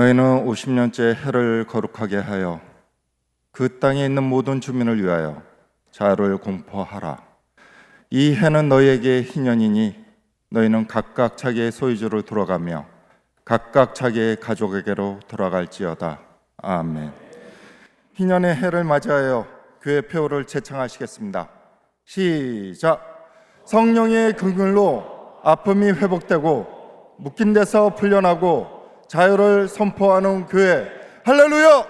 너희는 50년째 해를 거룩하게 하여 그 땅에 있는 모든 주민을 위하여 자유를 공포하라. 이 해는 너희에게 희년이니 너희는 각각 자기의 소유주로 돌아가며 각각 자기의 가족에게로 돌아갈지어다. 아멘. 희년의 해를 맞이하여 교회 표어를 제창하시겠습니다. 시작. 성령의 긍휼로 아픔이 회복되고 묶인 데서 풀려나고 자유를 선포하는 교회. 할렐루야!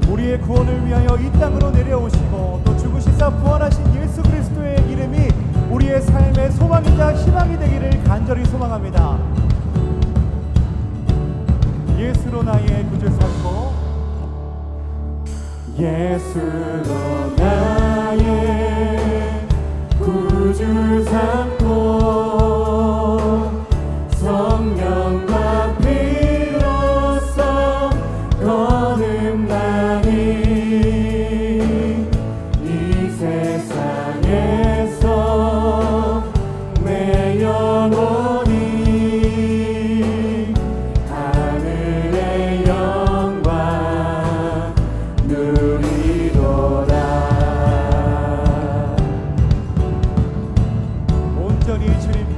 우리의 구원을 위하여 이 땅으로 내려오시고 또 죽으시사 부활하신 예수 그리스도의 이름이 우리의 삶의 소망이자 희망이 되기를 간절히 소망합니다. 예수로 나의 구주 삼고 예수로 나의 구주 삼고 성령과 피로써 거듭나니 이 세상에서 내 영혼이 하늘의 영광 누리도다. 온전히 주님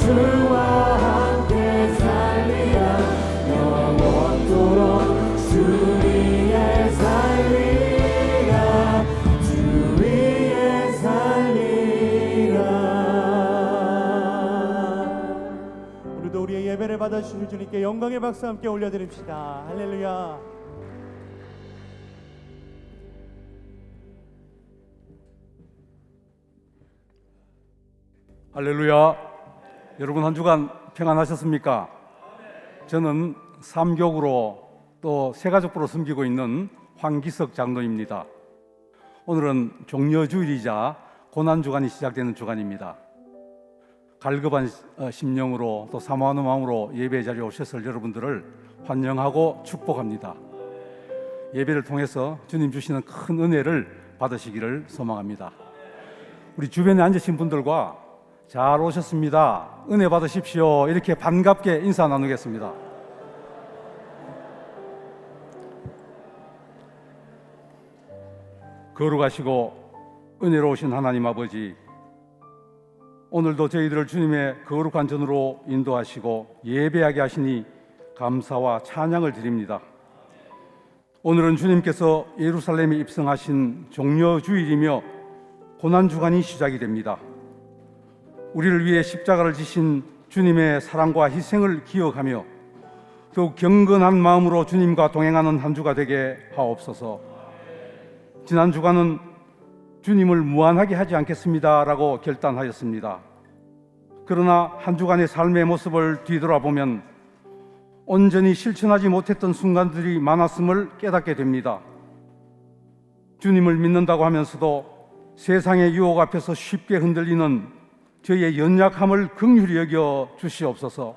주와 함께 살리라 영원토록 주 위에 살리라 주 위에 살리라. 오늘도 우리의 예배를 받아주실 주님께 영광의 박수 함께 올려드립시다. 할렐루야. 할렐루야. 여러분 한 주간 평안하셨습니까? 저는 삼교구로 또 세가족부로 섬기고 있는 황기석 장로입니다. 오늘은 종려주일이자 고난주간이 시작되는 주간입니다. 갈급한 심령으로 또 사모하는 마음으로 예배 자리에 오셨을 여러분들을 환영하고 축복합니다. 예배를 통해서 주님 주시는 큰 은혜를 받으시기를 소망합니다. 우리 주변에 앉으신 분들과 잘 오셨습니다, 은혜 받으십시오, 이렇게 반갑게 인사 나누겠습니다. 거룩하시고 은혜로우신 하나님 아버지, 오늘도 저희들을 주님의 거룩한 전으로 인도하시고 예배하게 하시니 감사와 찬양을 드립니다. 오늘은 주님께서 예루살렘에 입성하신 종려주일이며 고난주간이 시작이 됩니다. 우리를 위해 십자가를 지신 주님의 사랑과 희생을 기억하며 더욱 경건한 마음으로 주님과 동행하는 한 주가 되게 하옵소서. 지난 주간은 주님을 무한하게 하지 않겠습니다라고 결단하였습니다. 그러나 한 주간의 삶의 모습을 뒤돌아보면 온전히 실천하지 못했던 순간들이 많았음을 깨닫게 됩니다. 주님을 믿는다고 하면서도 세상의 유혹 앞에서 쉽게 흔들리는 저희의 연약함을 긍휼히 여겨 주시옵소서.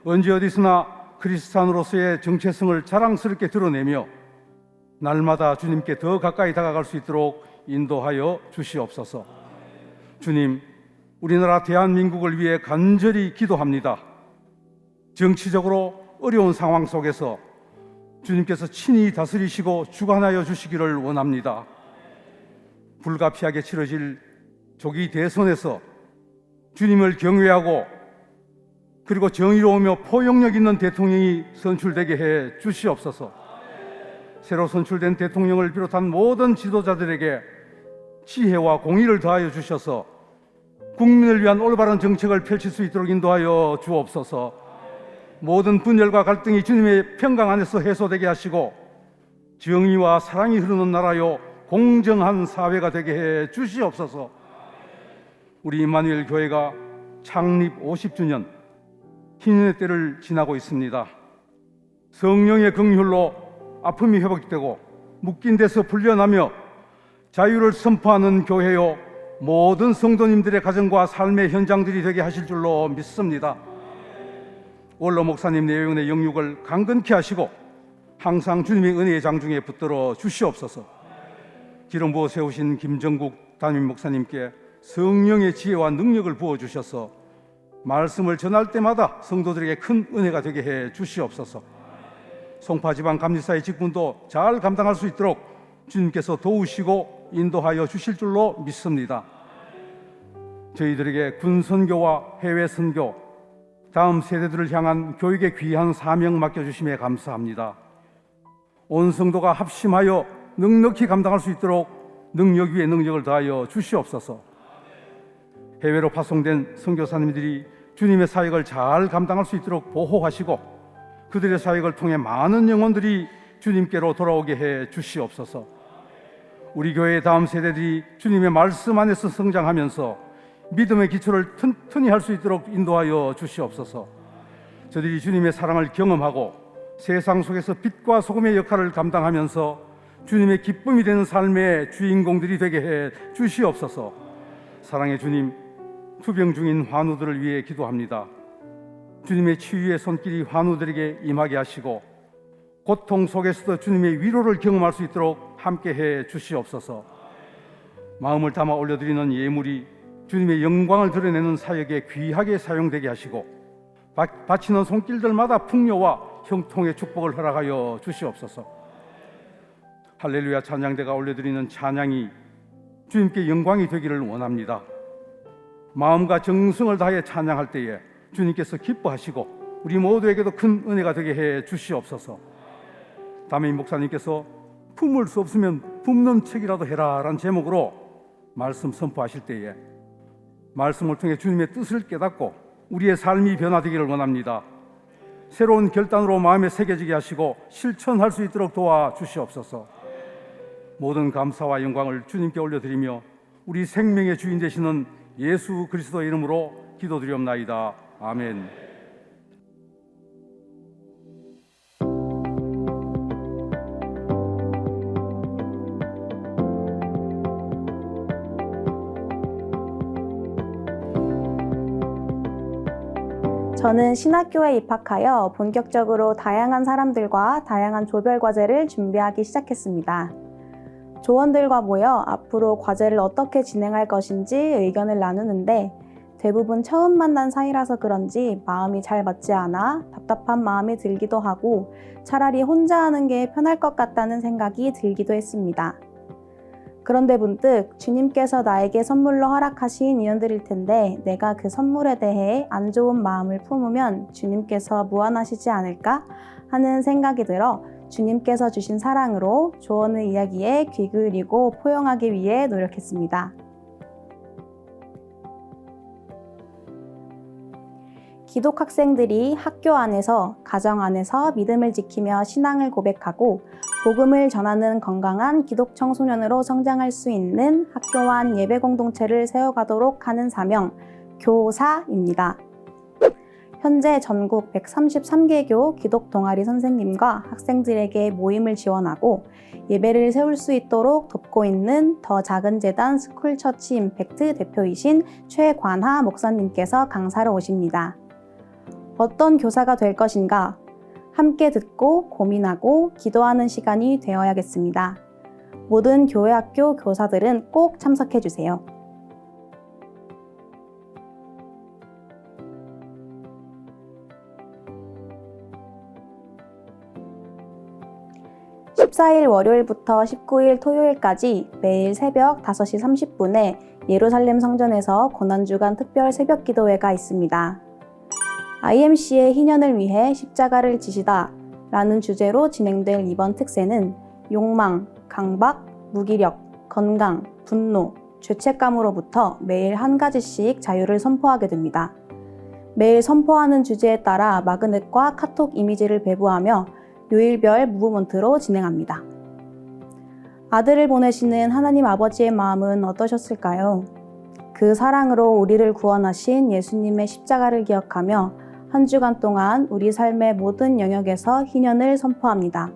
언제 어디서나 크리스찬으로서의 정체성을 자랑스럽게 드러내며 날마다 주님께 더 가까이 다가갈 수 있도록 인도하여 주시옵소서. 주님, 우리나라 대한민국을 위해 간절히 기도합니다. 정치적으로 어려운 상황 속에서 주님께서 친히 다스리시고 주관하여 주시기를 원합니다. 불가피하게 치러질 조기 대선에서 주님을 경외하고 그리고 정의로우며 포용력 있는 대통령이 선출되게 해 주시옵소서. 새로 선출된 대통령을 비롯한 모든 지도자들에게 지혜와 공의를 더하여 주셔서 국민을 위한 올바른 정책을 펼칠 수 있도록 인도하여 주옵소서. 모든 분열과 갈등이 주님의 평강 안에서 해소되게 하시고 정의와 사랑이 흐르는 나라요 공정한 사회가 되게 해 주시옵소서. 우리 임마누엘 교회가 창립 50주년 희년의 때를 지나고 있습니다. 성령의 긍휼로 아픔이 회복되고 묶인 데서 풀려나며 자유를 선포하는 교회요 모든 성도님들의 가정과 삶의 현장들이 되게 하실 줄로 믿습니다. 원로 목사님 내외원의 영육을 강건케 하시고 항상 주님의 은혜의 장중에 붙들어 주시옵소서. 기름 부어 세우신 김정국 담임 목사님께 성령의 지혜와 능력을 부어주셔서 말씀을 전할 때마다 성도들에게 큰 은혜가 되게 해 주시옵소서. 송파지방 감리사의 직분도 잘 감당할 수 있도록 주님께서 도우시고 인도하여 주실 줄로 믿습니다. 저희들에게 군선교와 해외선교, 다음 세대들을 향한 교육의 귀한 사명 맡겨주심에 감사합니다. 온 성도가 합심하여 넉넉히 감당할 수 있도록 능력 위에 능력을 더하여 주시옵소서. 해외로 파송된 선교사님들이 주님의 사역을 잘 감당할 수 있도록 보호하시고 그들의 사역을 통해 많은 영혼들이 주님께로 돌아오게 해 주시옵소서. 우리 교회의 다음 세대들이 주님의 말씀 안에서 성장하면서 믿음의 기초를 튼튼히 할 수 있도록 인도하여 주시옵소서. 저들이 주님의 사랑을 경험하고 세상 속에서 빛과 소금의 역할을 감당하면서 주님의 기쁨이 되는 삶의 주인공들이 되게 해 주시옵소서. 사랑의 주님, 투병 중인 환우들을 위해 기도합니다. 주님의 치유의 손길이 환우들에게 임하게 하시고 고통 속에서도 주님의 위로를 경험할 수 있도록 함께해 주시옵소서. 마음을 담아 올려드리는 예물이 주님의 영광을 드러내는 사역에 귀하게 사용되게 하시고 바치는 손길들마다 풍요와 형통의 축복을 허락하여 주시옵소서. 할렐루야 찬양대가 올려드리는 찬양이 주님께 영광이 되기를 원합니다. 마음과 정성을 다해 찬양할 때에 주님께서 기뻐하시고 우리 모두에게도 큰 은혜가 되게 해 주시옵소서. 담임 목사님께서 품을 수 없으면 붓는 책이라도 해라 라는 제목으로 말씀 선포하실 때에 말씀을 통해 주님의 뜻을 깨닫고 우리의 삶이 변화되기를 원합니다. 새로운 결단으로 마음에 새겨지게 하시고 실천할 수 있도록 도와주시옵소서. 모든 감사와 영광을 주님께 올려드리며 우리 생명의 주인 되시는 예수 그리스도의 이름으로 기도드리옵나이다. 아멘. 저는 신학교에 입학하여 본격적으로 다양한 사람들과 다양한 조별 과제를 준비하기 시작했습니다. 조원들과 모여 앞으로 과제를 어떻게 진행할 것인지 의견을 나누는데 대부분 처음 만난 사이라서 그런지 마음이 잘 맞지 않아 답답한 마음이 들기도 하고 차라리 혼자 하는 게 편할 것 같다는 생각이 들기도 했습니다. 그런데 문득 주님께서 나에게 선물로 허락하신 인연들일 텐데 내가 그 선물에 대해 안 좋은 마음을 품으면 주님께서 무안하시지 않을까 하는 생각이 들어 주님께서 주신 사랑으로 조언의 이야기에 귀 기울이고 포용하기 위해 노력했습니다. 기독 학생들이 학교 안에서, 가정 안에서 믿음을 지키며 신앙을 고백하고 복음을 전하는 건강한 기독 청소년으로 성장할 수 있는 학교 안 예배 공동체를 세워가도록 하는 사명, 교사입니다. 현재 전국 133개교 기독 동아리 선생님과 학생들에게 모임을 지원하고 예배를 세울 수 있도록 돕고 있는 더 작은 재단 스쿨처치 임팩트 대표이신 최관하 목사님께서 강사로 오십니다. 어떤 교사가 될 것인가? 함께 듣고 고민하고 기도하는 시간이 되어야겠습니다. 모든 교회 학교 교사들은 꼭 참석해 주세요. 14일 월요일부터 19일 토요일까지 매일 새벽 5시 30분에 예루살렘 성전에서 고난주간 특별 새벽 기도회가 있습니다. IMC의 희년을 위해 십자가를 지시다 라는 주제로 진행될 이번 특세는 욕망, 강박, 무기력, 건강, 분노, 죄책감으로부터 매일 한 가지씩 자유를 선포하게 됩니다. 매일 선포하는 주제에 따라 마그넷과 카톡 이미지를 배부하며 요일별 무브먼트로 진행합니다. 아들을 보내시는 하나님 아버지의 마음은 어떠셨을까요? 그 사랑으로 우리를 구원하신 예수님의 십자가를 기억하며 한 주간 동안 우리 삶의 모든 영역에서 희년을 선포합니다.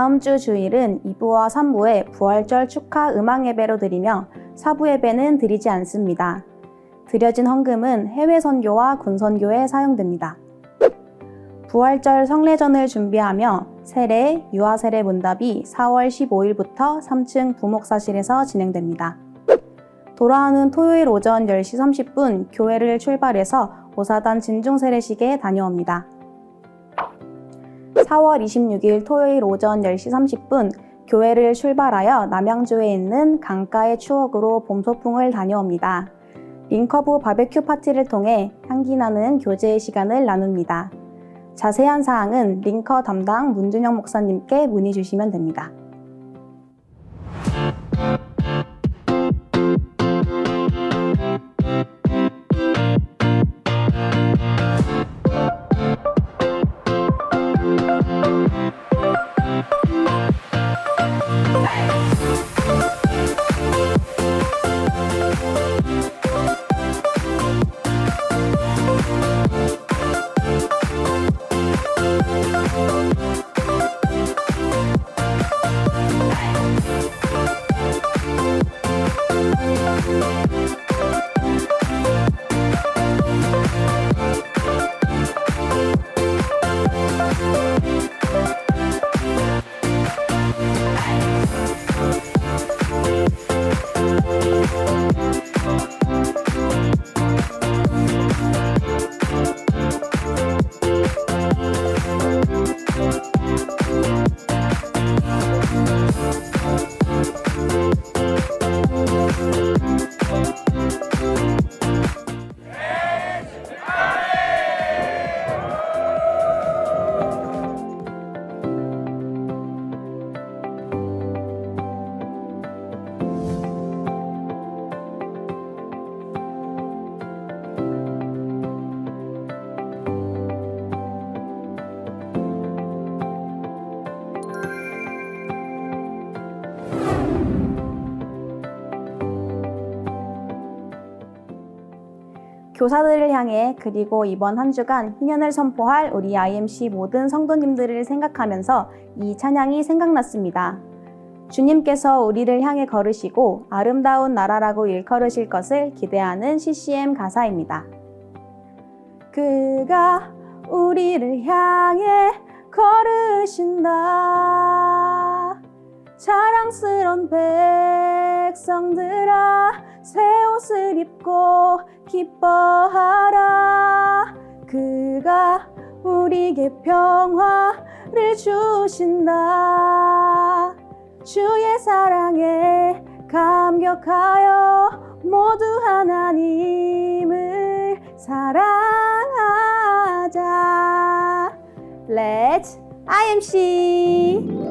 다음 주 주일은 2부와 3부에 부활절 축하 음악 예배로 드리며 4부 예배는 드리지 않습니다. 드려진 헌금은 해외 선교와 군 선교에 사용됩니다. 부활절 성례전을 준비하며 세례, 유아 세례 문답이 4월 15일부터 3층 부목사실에서 진행됩니다. 돌아오는 토요일 오전 10시 30분 교회를 출발해서 오사단 진중세례식에 다녀옵니다. 4월 26일 토요일 오전 10시 30분 교회를 출발하여 남양주에 있는 강가의 추억으로 봄소풍을 다녀옵니다. 링커브 바베큐 파티를 통해 향기나는 교제의 시간을 나눕니다. 자세한 사항은 링커 담당 문준영 목사님께 문의 주시면 됩니다. 교사들을 향해 그리고 이번 한 주간 희년을 선포할 우리 IMC 모든 성도님들을 생각하면서 이 찬양이 생각났습니다. 주님께서 우리를 향해 걸으시고 아름다운 나라라고 일컬으실 것을 기대하는 CCM 가사입니다. 그가 우리를 향해 걸으신다. 자랑스런 백성들아, 새 옷을 입고 기뻐하라. 그가 우리에게 평화를 주신다. 주의 사랑에 감격하여 모두 하나님을 사랑하자. Let's IMC!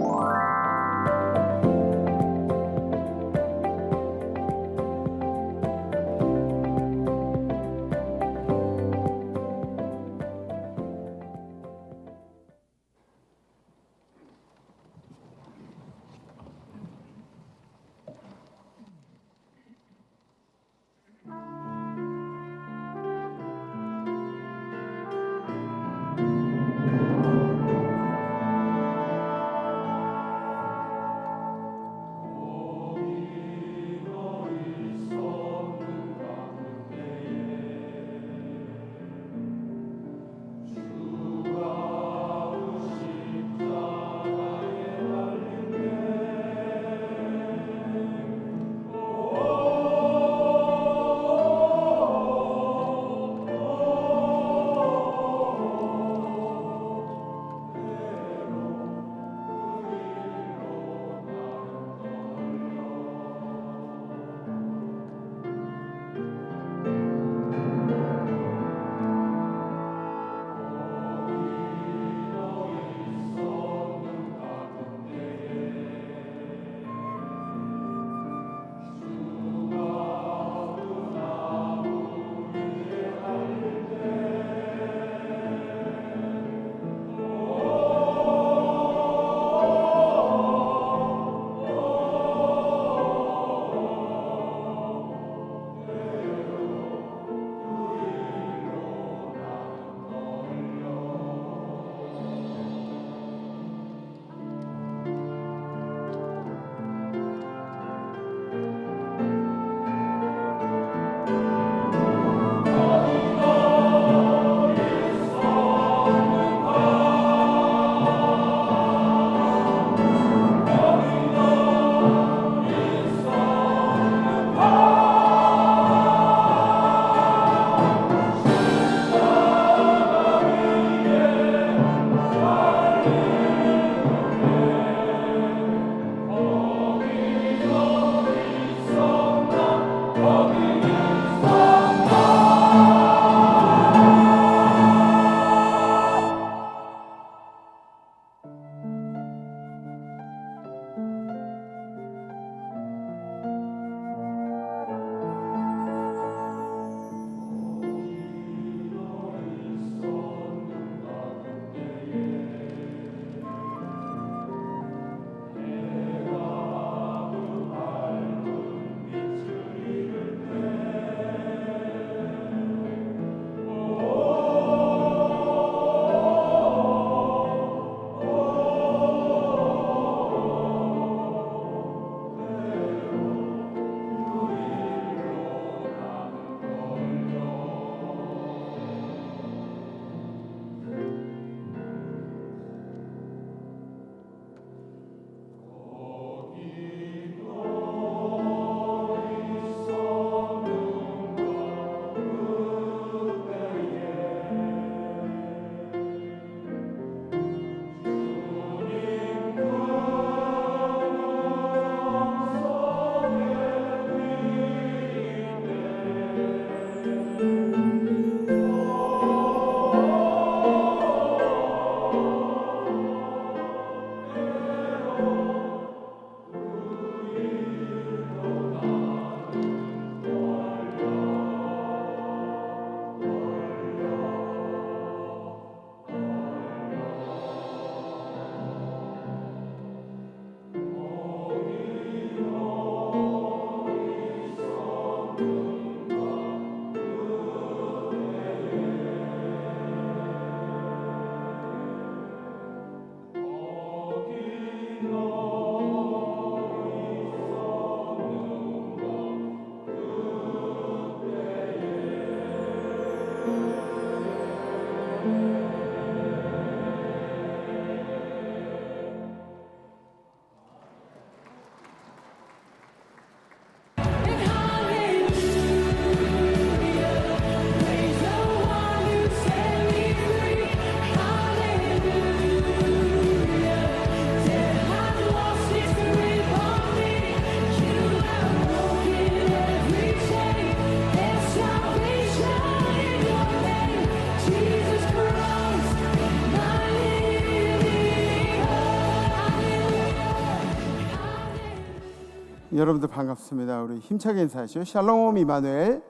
여러분들 반갑습니다. 우리 힘차게 인사하시죠. 샬롬 이마누엘.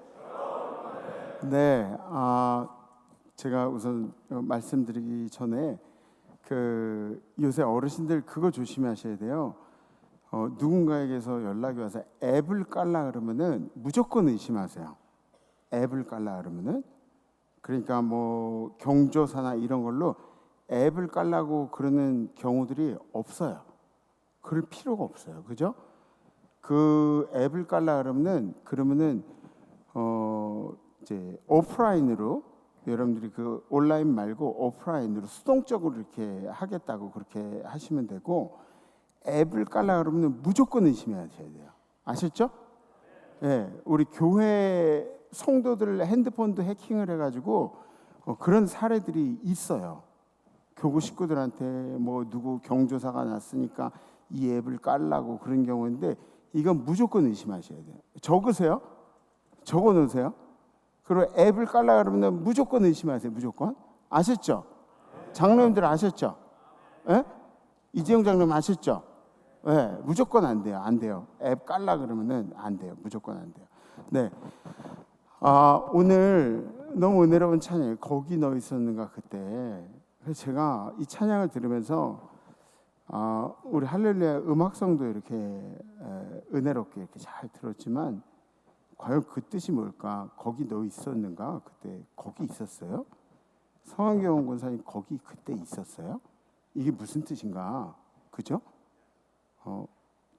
네, 제가 우선 말씀드리기 전에 요새 어르신들 그거 조심하셔야 돼요. 누군가에게서 연락이 와서 앱을 깔라 그러면은 무조건 의심하세요. 앱을 깔라 그러면은, 그러니까 뭐 경조사나 이런 걸로 앱을 깔라고 그러는 경우들이 없어요. 그럴 필요가 없어요. 그죠? 그 앱을 깔라 그러면은 이제 오프라인으로, 여러분들이 그 온라인 말고 오프라인으로 수동적으로 이렇게 하겠다고 그렇게 하시면 되고, 앱을 깔라 그러면 무조건 의심하셔야 돼요. 아셨죠? 예, 우리 교회 성도들 핸드폰도 해킹을 해가지고 그런 사례들이 있어요. 교구 식구들한테 뭐 누구 경조사가 났으니까 이 앱을 깔라고 그런 경우인데, 이건 무조건 의심하셔야 돼요. 적으세요. 적어 놓으세요. 그리고 앱을 깔라 그러면 무조건 의심하세요. 무조건. 아셨죠? 장로님들 아셨죠? 예? 이재용 장로님 아셨죠? 예, 무조건 안 돼요. 안 돼요. 앱 깔라 그러면은 안 돼요. 무조건 안 돼요. 네. 오늘 너무 은혜로운 찬양, 거기 너 있었는가 그때. 그래서 제가 이 찬양을 들으면서 우리 할렐루야 음악성도 이렇게 은혜롭게 이렇게 잘 들었지만, 과연 그 뜻이 뭘까? 거기 너 있었는가? 그때 거기 있었어요? 성한경 권사님 거기 그때 있었어요? 이게 무슨 뜻인가? 그죠?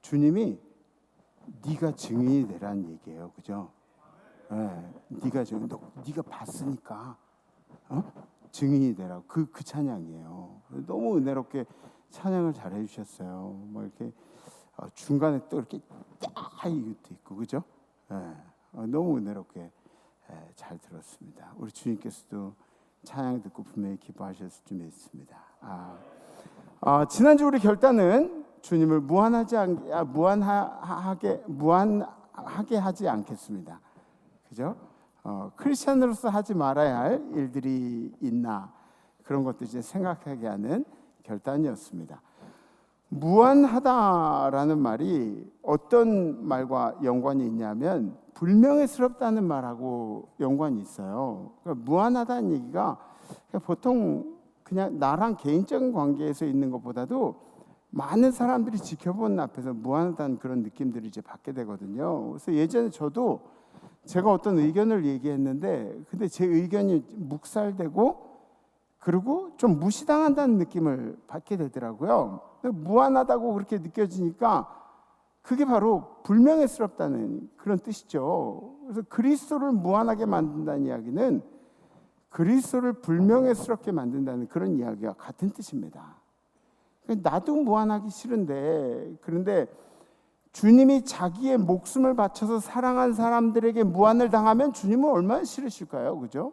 주님이 네가 증인이 되라는 얘기예요. 그죠? 네가 네가 봤으니까 증인이 되라고. 그 찬양이에요. 너무 은혜롭게 찬양을 잘 해주셨어요. 뭐 이렇게 중간에 또 이렇게 이것도 있고, 그죠? 너무 은혜롭게 잘 들었습니다. 우리 주님께서도 찬양 듣고 분명히 기뻐하셨을 줄 믿습니다. 지난주 우리 결단은 주님을 무한하게 하지 않겠습니다. 그죠? 크리스천으로서 하지 말아야 할 일들이 있나, 그런 것도 이제 생각하게 하는 결단이었습니다. 무한하다라는 말이 어떤 말과 연관이 있냐면, 불명예스럽다는 말하고 연관이 있어요. 그러니까 무한하다는 얘기가 보통 그냥 나랑 개인적인 관계에서 있는 것보다도 많은 사람들이 지켜보는 앞에서 무한하다는 그런 느낌들을 이제 받게 되거든요. 그래서 예전에 저도 제가 어떤 의견을 얘기했는데, 근데 제 의견이 묵살되고 그리고 좀 무시당한다는 느낌을 받게 되더라고요. 무한하다고 그렇게 느껴지니까 그게 바로 불명예스럽다는 그런 뜻이죠. 그래서 그리스도를 무한하게 만든다는 이야기는 그리스도를 불명예스럽게 만든다는 그런 이야기와 같은 뜻입니다. 나도 무한하기 싫은데, 그런데 주님이 자기의 목숨을 바쳐서 사랑한 사람들에게 무한을 당하면 주님은 얼마나 싫으실까요? 그죠?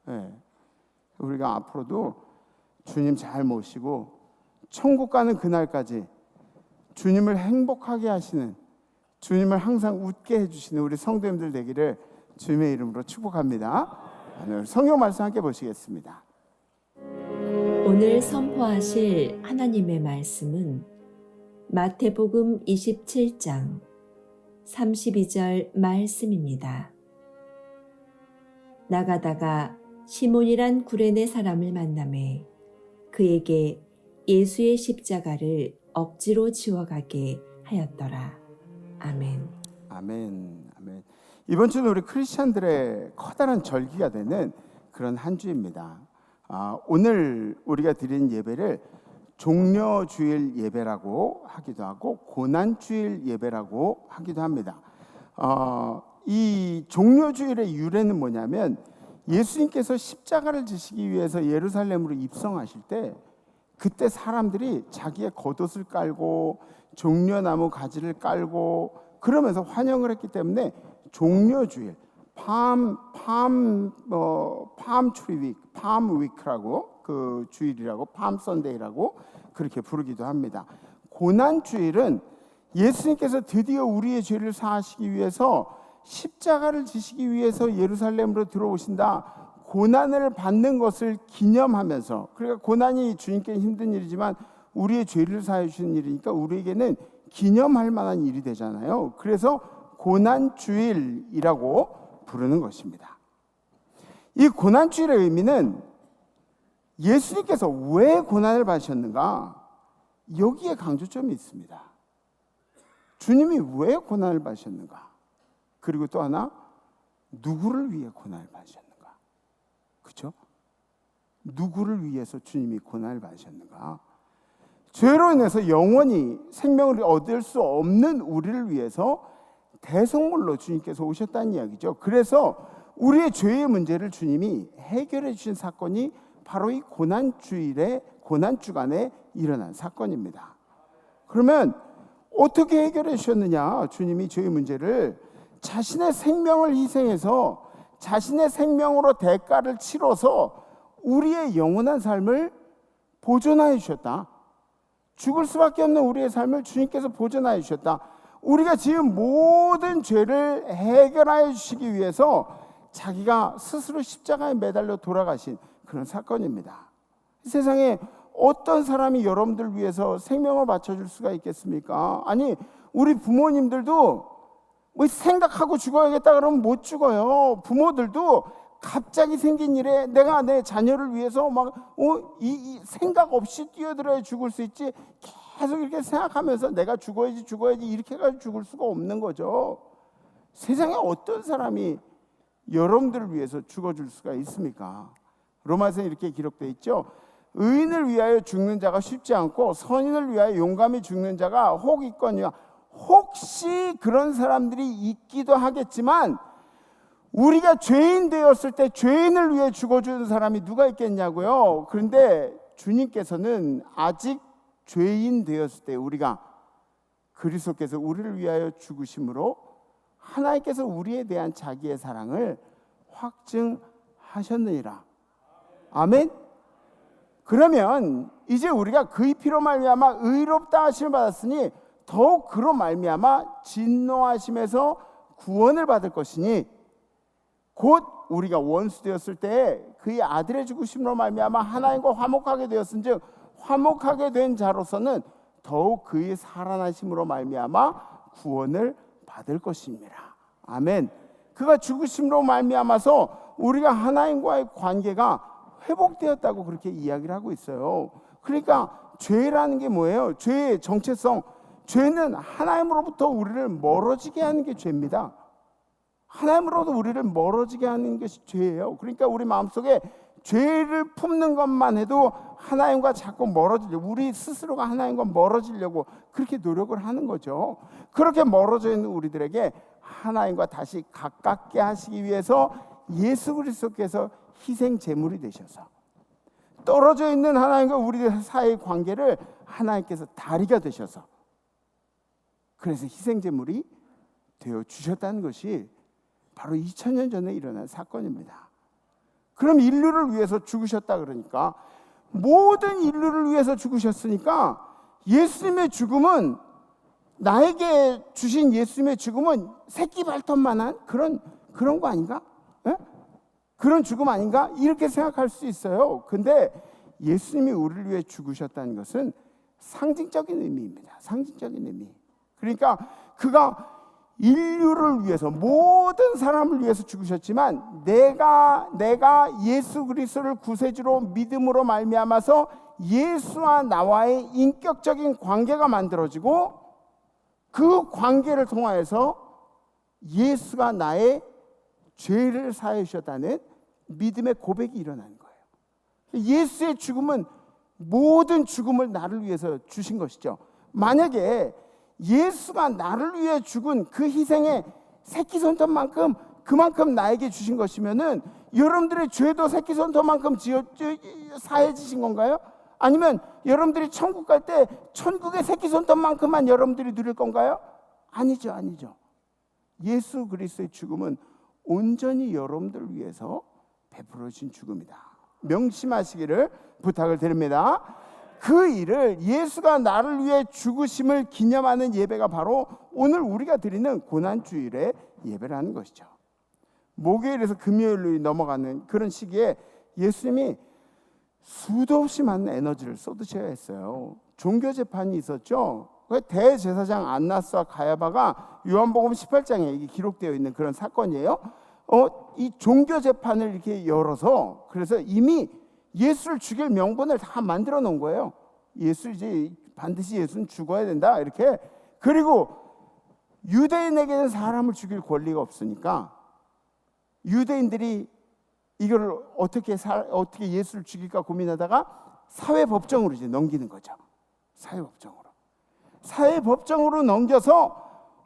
네. 우리가 앞으로도 주님 잘 모시고 천국 가는 그날까지 주님을 행복하게 하시는, 주님을 항상 웃게 해주시는 우리 성도님들 되기를 주님의 이름으로 축복합니다. 오늘 성경 말씀 함께 보시겠습니다. 오늘 선포하실 하나님의 말씀은 마태복음 27장 32절 말씀입니다. 나가다가 시몬이란 구레네 사람을 만나매 그에게 예수의 십자가를 억지로 지워가게 하였더라. 아멘. 아멘. 아멘. 이번 주는 우리 크리스천들의 커다란 절기가 되는 그런 한 주입니다. 오늘 우리가 드리는 예배를 종려주일 예배라고 하기도 하고 고난주일 예배라고 하기도 합니다. 이 종려주일의 유래는 뭐냐면, 예수님께서 십자가를 지시기 위해서 예루살렘으로 입성하실 때, 그때 사람들이 자기의 겉옷을 깔고 종려나무 가지를 깔고 그러면서 환영을 했기 때문에 종려주일, 팜 위크라고, 그 주일이라고, 팜 선데이라고 그렇게 부르기도 합니다. 고난주일은 예수님께서 드디어 우리의 죄를 사하시기 위해서 십자가를 지시기 위해서 예루살렘으로 들어오신다, 고난을 받는 것을 기념하면서, 그러니까 고난이 주님께는 힘든 일이지만 우리의 죄를 사해 주시는 일이니까 우리에게는 기념할 만한 일이 되잖아요. 그래서 고난주일이라고 부르는 것입니다. 이 고난주일의 의미는 예수님께서 왜 고난을 받으셨는가? 여기에 강조점이 있습니다. 주님이 왜 고난을 받으셨는가? 그리고 또 하나, 누구를 위해 고난을 받으셨는가? 그렇죠? 누구를 위해서 주님이 고난을 받으셨는가? 죄로 인해서 영원히 생명을 얻을 수 없는 우리를 위해서 대속물로 주님께서 오셨다는 이야기죠. 그래서 우리의 죄의 문제를 주님이 해결해 주신 사건이 바로 이 고난주간에 일어난 사건입니다. 그러면 어떻게 해결해 주셨느냐? 주님이 죄의 문제를 자신의 생명을 희생해서 자신의 생명으로 대가를 치러서 우리의 영원한 삶을 보존하여 주셨다. 죽을 수밖에 없는 우리의 삶을 주님께서 보존하여 주셨다. 우리가 지은 모든 죄를 해결하여 주시기 위해서 자기가 스스로 십자가에 매달려 돌아가신 그런 사건입니다. 세상에 어떤 사람이 여러분들 위해서 생명을 바쳐줄 수가 있겠습니까? 아니, 우리 부모님들도 뭐 생각하고 죽어야겠다 그러면 못 죽어요. 부모들도 갑자기 생긴 일에 내가 내 자녀를 위해서 이 생각 없이 뛰어들어야 죽을 수 있지, 계속 이렇게 생각하면서 내가 죽어야지 이렇게 해가지고 죽을 수가 없는 거죠. 세상에 어떤 사람이 여러분들을 위해서 죽어줄 수가 있습니까? 로마서에 이렇게 기록되어 있죠. 의인을 위하여 죽는 자가 쉽지 않고 선인을 위하여 용감히 죽는 자가 혹 있거니와. 혹시 그런 사람들이 있기도 하겠지만 우리가 죄인 되었을 때 죄인을 위해 죽어주는 사람이 누가 있겠냐고요. 그런데 주님께서는 아직 죄인 되었을 때 우리가 그리스도께서 우리를 위하여 죽으심으로 하나님께서 우리에 대한 자기의 사랑을 확증하셨느니라. 아멘. 그러면 이제 우리가 그의 피로 말미암아 의롭다 하심을 받았으니 더욱 그로 말미암아 진노하심에서 구원을 받을 것이니 곧 우리가 원수 되었을 때 그의 아들의 죽으심으로 말미암아 하나님과 화목하게 되었은즉 화목하게 된 자로서는 더욱 그의 살아나심으로 말미암아 구원을 받을 것입니다. 아멘. 그가 죽으심으로 말미암아서 우리가 하나님과의 관계가 회복되었다고 그렇게 이야기를 하고 있어요. 그러니까 죄라는 게 뭐예요? 죄의 정체성, 죄는 하나님으로부터 우리를 멀어지게 하는 게 죄입니다. 하나님으로부터 우리를 멀어지게 하는 것이 죄예요. 그러니까 우리 마음속에 죄를 품는 것만 해도 하나님과 자꾸 멀어지려고, 우리 스스로가 하나님과 멀어지려고 그렇게 노력을 하는 거죠. 그렇게 멀어져 있는 우리들에게 하나님과 다시 가깝게 하시기 위해서 예수 그리스도께서 희생 제물이 되셔서 떨어져 있는 하나님과 우리들 사이의 관계를 하나님께서 다리가 되셔서 그래서 희생 제물이 되어 주셨다는 것이 바로 2000년 전에 일어난 사건입니다. 그럼 인류를 위해서 죽으셨다 그러니까 모든 인류를 위해서 죽으셨으니까 예수님의 죽음은, 나에게 주신 예수님의 죽음은 새끼 발톱만한 그런 거 아닌가? 에? 그런 죽음 아닌가? 이렇게 생각할 수 있어요. 근데 예수님이 우리를 위해 죽으셨다는 것은 상징적인 의미입니다. 상징적인 의미. 그러니까 그가 인류를 위해서, 모든 사람을 위해서 죽으셨지만 내가 예수 그리스도를 구세주로 믿음으로 말미암아서 예수와 나와의 인격적인 관계가 만들어지고 그 관계를 통하여서 예수가 나의 죄를 사해 주셨다는 믿음의 고백이 일어나는 거예요. 예수의 죽음은 모든 죽음을 나를 위해서 주신 것이죠. 만약에 예수가 나를 위해 죽은 그 희생의 새끼손톱만큼 그만큼 나에게 주신 것이면은 여러분들의 죄도 새끼손톱만큼 사해지신 건가요? 아니면 여러분들이 천국 갈 때 천국의 새끼손톱만큼만 여러분들이 누릴 건가요? 아니죠. 예수 그리스도의 죽음은 온전히 여러분들을 위해서 베풀어진 죽음이다. 명심하시기를 부탁을 드립니다. 그 일을, 예수가 나를 위해 죽으심을 기념하는 예배가 바로 오늘 우리가 드리는 고난주일의 예배라는 것이죠. 목요일에서 금요일로 넘어가는 그런 시기에 예수님이 수도 없이 많은 에너지를 쏟으셔야 했어요. 종교 재판이 있었죠. 그 대제사장 안나스와 가야바가 요한복음 18장에 이게 기록되어 있는 그런 사건이에요. 이 종교 재판을 이렇게 열어서 그래서 이미 예수를 죽일 명분을 다 만들어 놓은 거예요. 반드시 예수는 죽어야 된다 이렇게. 그리고 유대인에게는 사람을 죽일 권리가 없으니까 유대인들이 이걸 어떻게 예수를 죽일까 고민하다가 사회법정으로 이제 넘기는 거죠. 사회법정으로 넘겨서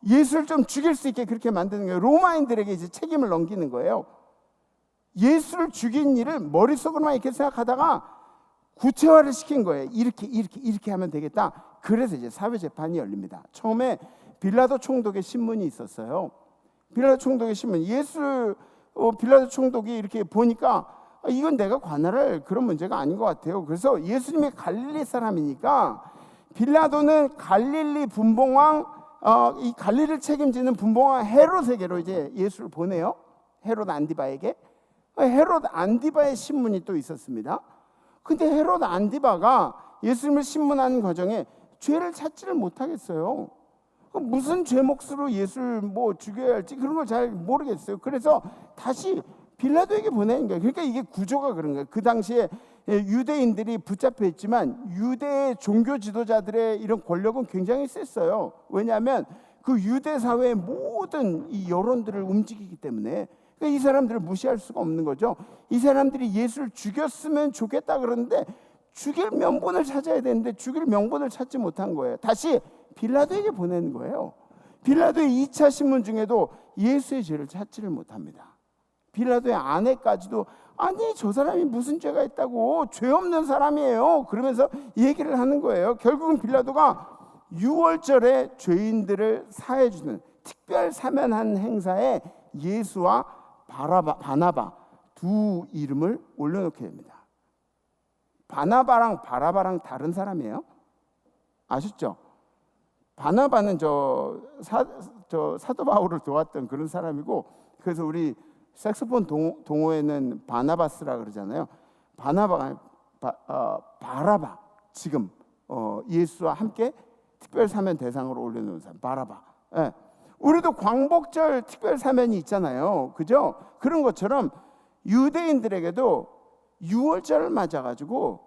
예수를 좀 죽일 수 있게 그렇게 만드는 거예요. 로마인들에게 이제 책임을 넘기는 거예요. 예수를 죽인 일을 머릿속으로만 이렇게 생각하다가 구체화를 시킨 거예요. 이렇게 하면 되겠다. 그래서 이제 사회재판이 열립니다. 처음에 빌라도 총독의 신문이 있었어요. 빌라도 총독의 신문. 빌라도 총독이 이렇게 보니까 이건 내가 관할할 그런 문제가 아닌 것 같아요. 그래서 예수님이 갈릴리 사람이니까 빌라도는 갈릴리 분봉왕, 이 갈릴리를 책임지는 분봉왕 헤롯에게로 이제 예수를 보내요. 헤롯 안디바에게. 헤롯 안디바의 신문이 또 있었습니다. 근데 헤롯 안디바가 예수님을 신문하는 과정에 죄를 찾지를 못하겠어요. 무슨 죄 몫으로 예수를 죽여야 할지 그런 걸 잘 모르겠어요. 그래서 다시 빌라도에게 보내는 거예요. 그러니까 이게 구조가 그런 거예요. 그 당시에 유대인들이 붙잡혀 있지만 유대 종교 지도자들의 이런 권력은 굉장히 셌어요. 왜냐하면 그 유대 사회의 모든 이 여론들을 움직이기 때문에 그러니까 이 사람들을 무시할 수가 없는 거죠. 이 사람들이 예수를 죽였으면 좋겠다 그러는데 죽일 명분을 찾아야 되는데 죽일 명분을 찾지 못한 거예요. 다시 빌라도에게 보내는 거예요. 빌라도의 2차 신문 중에도 예수의 죄를 찾지를 못합니다. 빌라도의 아내까지도 아니 저 사람이 무슨 죄가 있다고 죄 없는 사람이에요. 그러면서 얘기를 하는 거예요. 결국은 빌라도가 6월절에 죄인들을 사해주는 특별 사면한 행사에 예수와 바나바 두 이름을 올려놓게 됩니다. 바나바랑 바라바랑 다른 사람이에요. 아셨죠? 바나바는 사도 바울을 도왔던 그런 사람이고, 그래서 우리 색소폰 동호회는 바나바스라 그러잖아요. 바나바가 바라바, 지금 예수와 함께 특별 사면 대상으로 올려놓은 사람 바라바. 예. 우리도 광복절 특별 사면이 있잖아요, 그죠? 그런 것처럼 유대인들에게도 6월절을 맞아가지고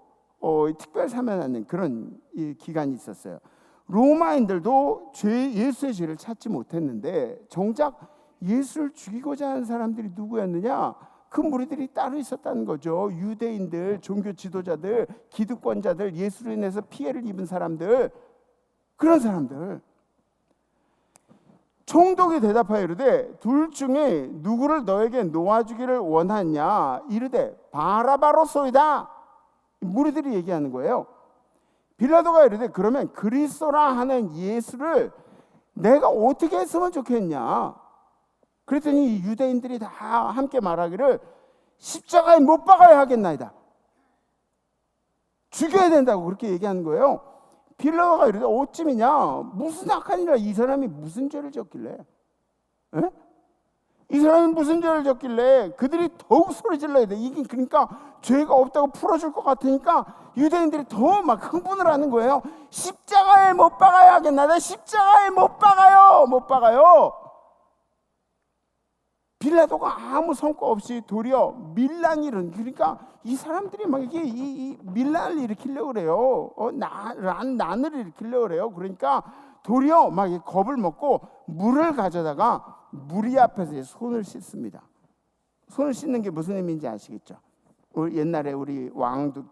특별 사면하는 그런 기간이 있었어요. 로마인들도 예수의 죄를 찾지 못했는데 정작 예수를 죽이고자 하는 사람들이 누구였느냐? 그 무리들이 따로 있었다는 거죠. 유대인들, 종교 지도자들, 기득권자들, 예수로 인해서 피해를 입은 사람들, 그런 사람들. 총독이 대답하여 이르되 둘 중에 누구를 너에게 놓아주기를 원하냐? 이르되 바라바로소이다. 무리들이 얘기하는 거예요. 빌라도가 이르되 그러면 그리스도라 하는 예수를 내가 어떻게 했으면 좋겠냐? 그랬더니 유대인들이 다 함께 말하기를 십자가에 못 박아야 하겠나이다. 죽여야 된다고 그렇게 얘기하는 거예요. 빌라도가 이르되 어찌미냐? 무슨 악한 일이라 이 사람이 무슨 죄를 졌길래? 에? 이 사람이 무슨 죄를 졌길래 그들이 더욱 소리 질러야 돼. 이게 그러니까 죄가 없다고 풀어줄 것 같으니까 유대인들이 더 막 흥분을 하는 거예요. 십자가에 못 박아야 하겠나이다. 십자가에 못 박아요. 빌라도가 아무 성과 없이 도리어 밀란일은, 그러니까 이 사람들이 막 이게 이 밀란을 일으키려고 그래요. 난을 일으키려고 그래요. 그러니까 도리어 막 겁을 먹고 물을 가져다가 무리 앞에서 손을 씻습니다. 손을 씻는 게 무슨 의미인지 아시겠죠? 옛날에 우리 왕도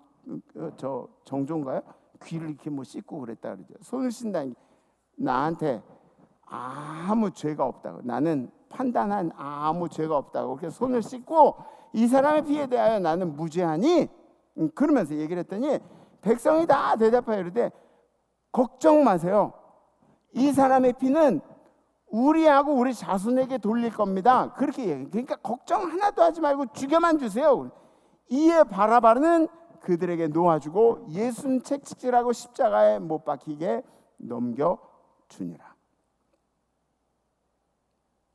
정조인가요? 귀를 이렇게 씻고 그랬다 그러죠. 손을 씻는다는 게 나한테 아무 죄가 없다고, 나는 판단한 아무 죄가 없다고 그렇게 손을 씻고 이 사람의 피에 대하여 나는 무죄하니, 그러면서 얘기를 했더니 백성이 다 대답하여 이르되 걱정 마세요. 이 사람의 피는 우리하고 우리 자손에게 돌릴 겁니다. 그렇게 얘기해요. 그러니까 걱정 하나도 하지 말고 죽여만 주세요. 이에 바라바는 그들에게 놓아주고 예수는 채찍질하고 십자가에 못 박히게 넘겨주니라.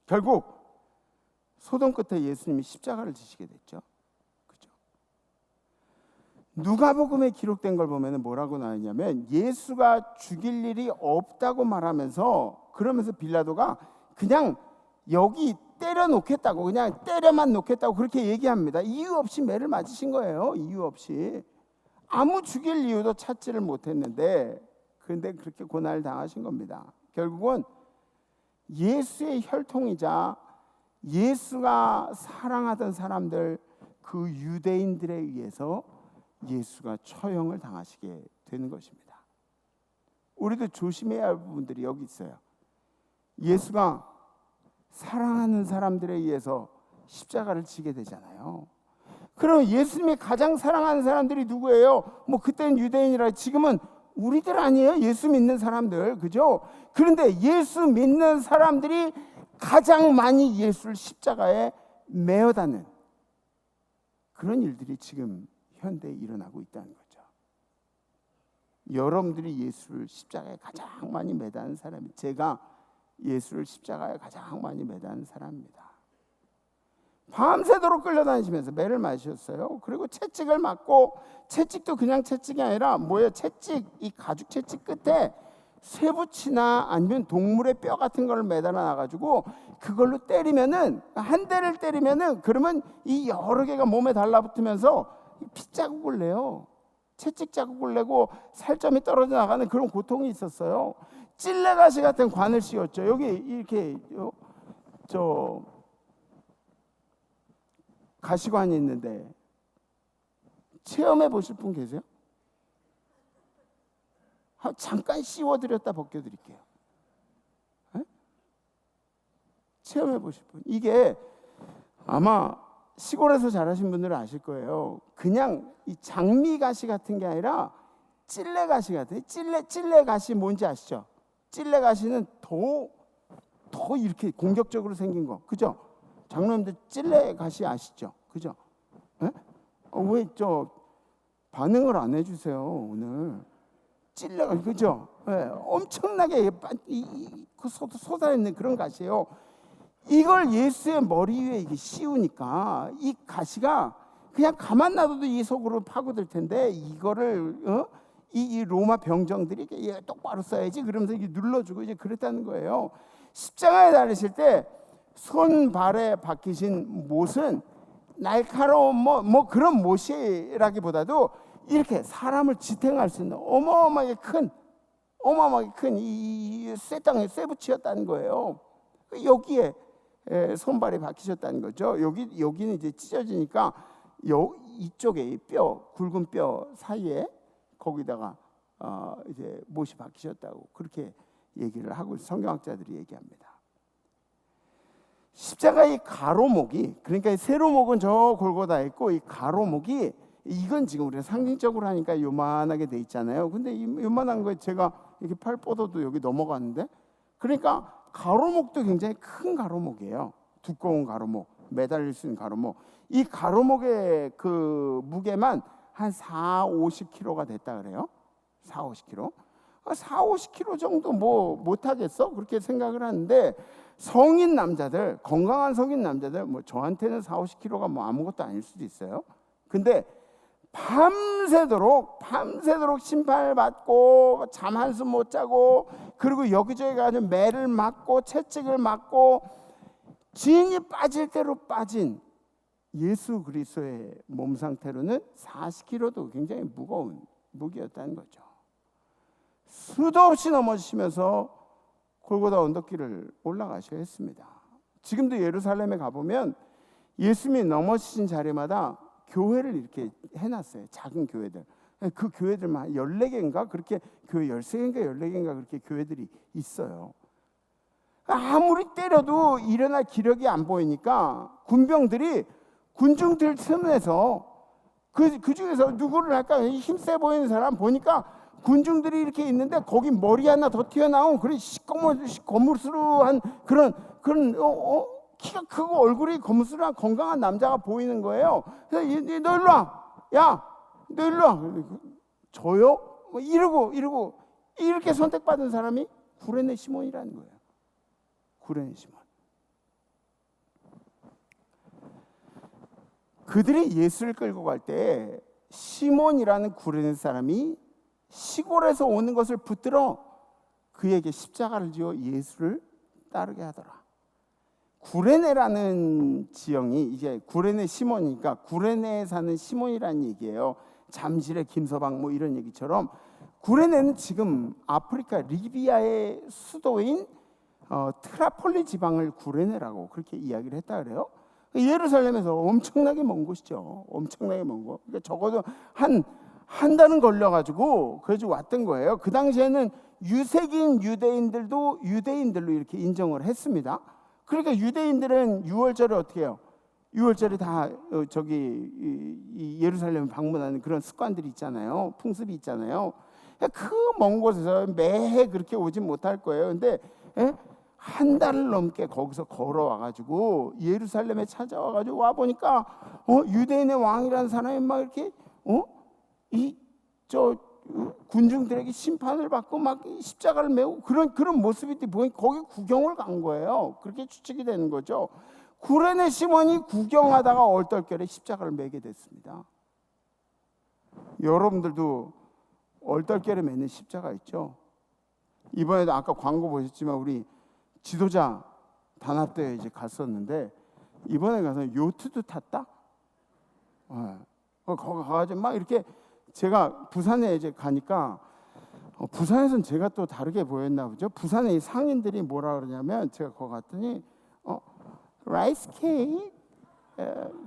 결국 소동 끝에 예수님이 십자가를 지시게 됐죠. 그죠? 누가복음에 기록된 걸 보면 뭐라고 나왔냐면 예수가 죽일 일이 없다고 말하면서 그러면서 빌라도가 그냥 여기 때려 놓겠다고 그냥 때려만 놓겠다고 그렇게 얘기합니다. 이유 없이 매를 맞으신 거예요. 이유 없이 아무 죽일 이유도 찾지를 못했는데 그런데 그렇게 고난을 당하신 겁니다. 결국은 예수의 혈통이자 예수가 사랑하던 사람들 그 유대인들에 의해서 예수가 처형을 당하시게 되는 것입니다. 우리도 조심해야 할 부분들이 여기 있어요. 예수가 사랑하는 사람들에 의해서 십자가를 지게 되잖아요. 그럼 예수님이 가장 사랑하는 사람들이 누구예요? 뭐 그때는 유대인이라 지금은 우리들 아니에요? 예수 믿는 사람들, 그죠? 그런데 예수 믿는 사람들이 가장 많이 예수를 십자가에 매어다는 그런 일들이 지금 현대에 일어나고 있다는 거죠. 여러분들이 예수를 십자가에 가장 많이 매다는 사람이 제가 예수를 십자가에 가장 많이 매다는 사람입니다. 밤새도록 끌려다니시면서 매를 맞으셨어요. 그리고 채찍을 맞고 채찍도 그냥 채찍이 아니라 뭐예요? 채찍, 이 가죽 채찍 끝에 쇠붙이나 아니면 동물의 뼈 같은 걸 매달아 놔가지고 그걸로 때리면은 한 대를 때리면은 그러면 이 여러 개가 몸에 달라붙으면서 핏자국을 내요. 채찍 자국을 내고 살점이 떨어져 나가는 그런 고통이 있었어요. 찔레가시 같은 관을 씌웠죠. 여기 이렇게 가시관이 있는데 체험해 보실 분 계세요? 잠깐 씌워드렸다 벗겨드릴게요. 에? 체험해 보실 분. 이게 아마 시골에서 자라신 분들은 아실 거예요. 그냥 이 장미가시 같은 게 아니라 찔레가시 같아요. 찔레가시 뭔지 아시죠? 찔레가시는 더 이렇게 공격적으로 생긴 거, 그죠? 장로님들 찔레가시 아시죠? 그죠? 왜 반응을 안 해주세요 오늘? 찔레가 그죠? 엄청나게 솟아있는 그런 가시예요. 이걸 예수의 머리 위에 이게 씌우니까 이 가시가 그냥 가만 놔둬도 이 속으로 파고들 텐데 이거를 이 로마 병정들이 얘 똑바로 써야지 그러면서 이게 눌러주고 이제 그랬다는 거예요. 십자가에 달리실 때 손발에 박히신 못은 날카로운 뭐 그런 못이라기보다도 이렇게 사람을 지탱할 수 있는 어마어마하게 큰 이 쇠붙이였다는 거예요. 여기에 손발이 박히셨다는 거죠. 여기는 이제 찢어지니까 이쪽에 굵은 뼈 사이에 거기다가 이제 못이 박히셨다고 그렇게 얘기를 하고 성경학자들이 얘기합니다. 십자가의 가로목이 그러니까 세로목은 저 골고다 있고 이 가로목이 이건 지금 우리가 상징적으로 하니까 요만하게 돼 있잖아요. 근데 이 요만한 거에 제가 이렇게 팔 뻗어도 여기 넘어가는데 그러니까 가로목도 굉장히 큰 가로목이에요. 두꺼운 가로목, 매달릴 수 있는 가로목. 이 가로목의 그 무게만 한 40-50kg가 됐다 그래요. 40-50kg. 40-50kg 정도 뭐 못하겠어? 그렇게 생각을 하는데 성인 남자들, 건강한 성인 남자들 뭐 저한테는 40-50kg가 뭐 아무것도 아닐 수도 있어요. 근데 밤새도록 심판을 받고 잠 한숨 못 자고 그리고 여기저기 가서 매를 맞고 채찍을 맞고 진이 빠질 대로 빠진 예수 그리스도의 몸 상태로는 40kg도 굉장히 무거운 무기였다는 거죠. 수도 없이 넘어지시면서 골고다 언덕길을 올라가셔야 했습니다. 지금도 예루살렘에 가보면 예수님이 넘어지신 자리마다 교회를 이렇게 해놨어요. 작은 교회들. 그 교회들만 14개인가 그렇게 교회 13개인가 14개인가 그렇게 교회들이 있어요. 아무리 때려도 일어날 기력이 안 보이니까 군병들이 군중들 틈에서 그 중에서 누구를 할까 힘세 보이는 사람 보니까 군중들이 이렇게 있는데 거기 머리 하나 더 튀어나온 그런 거물스루한 그런 키가 크고 얼굴이 거무스름한 건강한 남자가 보이는 거예요. 그래서 너 일로 와. 야, 너 일로 와. 저요? 뭐 이러고 이렇게 선택받은 사람이 구레네 시몬이라는 거예요. 구레네 시몬. 그들이 예수를 끌고 갈 때 시몬이라는 구레네 사람이 시골에서 오는 것을 붙들어 그에게 십자가를 지어 예수를 따르게 하더라. 구레네라는 지형이 이제 구레네 시몬이니까 구레네에 사는 시몬이라는 얘기예요. 잠실의 김서방 뭐 이런 얘기처럼 구레네는 지금 아프리카 리비아의 수도인 트라폴리 지방을 구레네라고 그렇게 이야기를 했다 그래요. 예루살렘에서 엄청나게 먼 곳이죠. 엄청나게 먼 곳. 그러니까 적어도 한 달은 걸려가지고 그래서 왔던 거예요. 그 당시에는 유색인 유대인들도 유대인들로 이렇게 인정을 했습니다. 그러니까 유대인들은 6월절에 어떻게 해요? 6월절에 다 이 예루살렘 방문하는 그런 습관들이 있잖아요. 풍습이 있잖아요. 그 먼 곳에서 매해 그렇게 오지 못할 거예요. 근데 한 달을 넘게 거기서 걸어와가지고 예루살렘에 찾아와가지고 와 보니까 유대인의 왕이라는 사람이 막 이렇게 군중들에게 심판을 받고 막 십자가를 메고 그런 모습이 보니 거기 구경을 간 거예요. 그렇게 추측이 되는 거죠. 구레네 시몬이 구경하다가 얼떨결에 십자가를 메게 됐습니다. 여러분들도 얼떨결에 매는 십자가 있죠. 이번에도 아까 광고 보셨지만 우리 지도자 단합대회 이제 갔었는데 이번에 가서 요트도 탔다. 거기 가가지고 막 이렇게 제가 부산에 이제 가니까 부산에서는 제가 또 다르게 보였나 보죠. 부산의 상인들이 뭐라 그러냐면 제가 거기 갔더니 라이스 케이크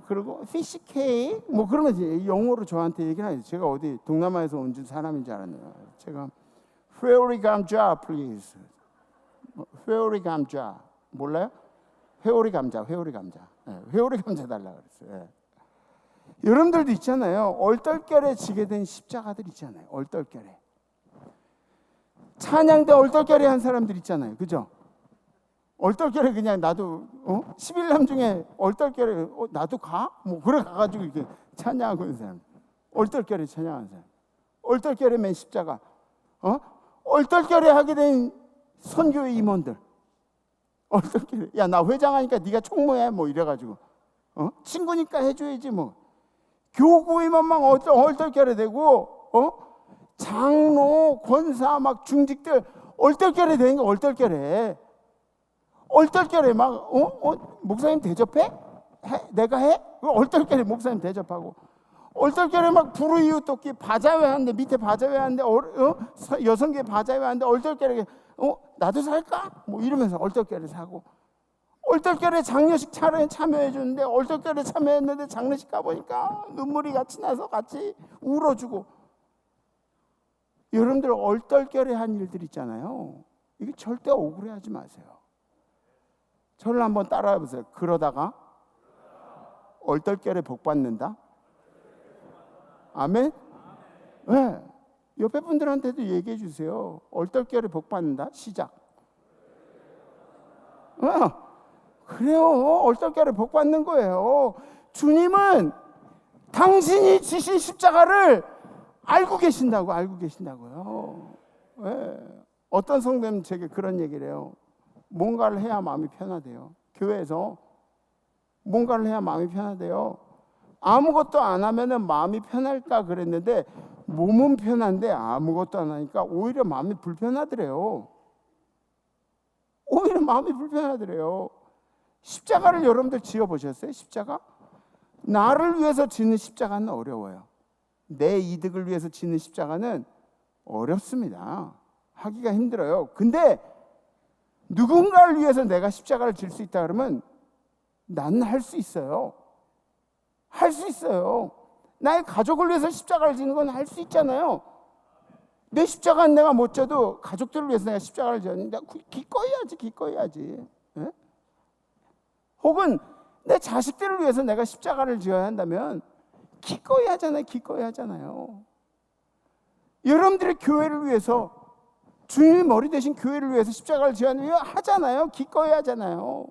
그리고 피시 케이크 뭐 그러면 영어로 저한테 얘기를 하죠. 제가 어디 동남아에서 온 사람인 줄 알았네요. 제가 회오리 감자 please. 회오리 감자 몰라요? 회오리 감자. 회오리 감자 달라 그랬어요. 여러분들도 있잖아요. 얼떨결에 지게 된 십자가들 있잖아요. 얼떨결에 찬양 때 얼떨결에 한 사람들 있잖아요. 그죠? 얼떨결에 그냥 나도 11남 중에 얼떨결에 나도 가? 뭐 그래 가가지고 이렇게 찬양하고 있는 사람. 얼떨결에 찬양하는 사람. 얼떨결에 맨 십자가. 얼떨결에 하게 된 선교의 임원들. 얼떨결에 야 나 회장하니까 네가 총무해 뭐 이래가지고 친구니까 해줘야지 뭐. 교구 임원만 얼떨결에 되고 장로 권사 막 중직들 얼떨결에 되는 거 얼떨결에 막 목사님 대접해? 내가 해? 얼떨결에 목사님 대접하고 얼떨결에 막 불우이웃 돕기 바자회 하는데 밑에 바자회 하는데 여성계 바자회 하는데 얼떨결에 나도 살까? 뭐 이러면서 얼떨결에 사고 얼떨결에 장례식 참여해 주는데 얼떨결에 참여했는데 장례식 가보니까 눈물이 같이 나서 같이 울어주고 여러분들 얼떨결에 한 일들 있잖아요. 이게 절대 억울해하지 마세요. 저를 한번 따라해 보세요. 그러다가 얼떨결에 복 받는다. 아멘? 네. 옆에 분들한테도 얘기해 주세요. 얼떨결에 복 받는다. 시작. 그래요. 얼떨결에 복 받는 거예요. 주님은 당신이 지신 십자가를 알고 계신다고요. 네. 어떤 성도는 제게 그런 얘기를 해요. 뭔가를 해야 마음이 편하대요. 교회에서 뭔가를 해야 마음이 편하대요. 아무것도 안 하면은 마음이 편할까 그랬는데 몸은 편한데 아무것도 안 하니까 오히려 마음이 불편하더래요. 십자가를 여러분들 지어보셨어요? 십자가? 나를 위해서 짓는 십자가는 어려워요. 내 이득을 위해서 짓는 십자가는 어렵습니다. 하기가 힘들어요. 근데 누군가를 위해서 내가 십자가를 질 수 있다 그러면 나는 할 수 있어요. 나의 가족을 위해서 십자가를 지는 건 할 수 있잖아요. 내 십자가는 내가 못 져도 가족들을 위해서 내가 십자가를 졌는데 기꺼이 해야지. 네? 혹은 내 자식들을 위해서 내가 십자가를 지어야 한다면 기꺼이 하잖아요. 여러분들의 교회를 위해서 주님의 머리 대신 교회를 위해서 십자가를 지어야 하잖아요. 기꺼이 하잖아요.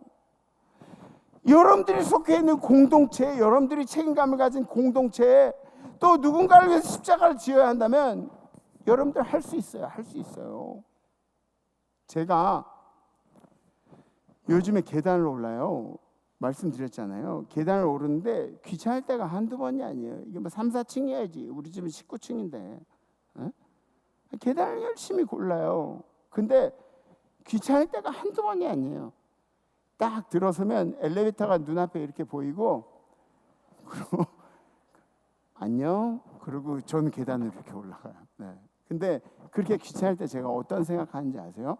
여러분들이 속해 있는 공동체, 여러분들이 책임감을 가진 공동체에 또 누군가를 위해서 십자가를 지어야 한다면 여러분들 할 수 있어요. 제가 요즘에 계단을 올라요. 말씀드렸잖아요. 계단을 오르는데 귀찮을 때가 한두 번이 아니에요. 이게 뭐 3, 4층이어야지. 우리 집은 19층인데. 계단을 열심히 골라요. 근데 귀찮을 때가 한두 번이 아니에요. 딱 들어서면 엘리베이터가 눈앞에 이렇게 보이고, 그리고 안녕. 그리고 저는 계단을 이렇게 올라가요. 네. 근데 그렇게 귀찮을 때 제가 어떤 생각하는지 아세요?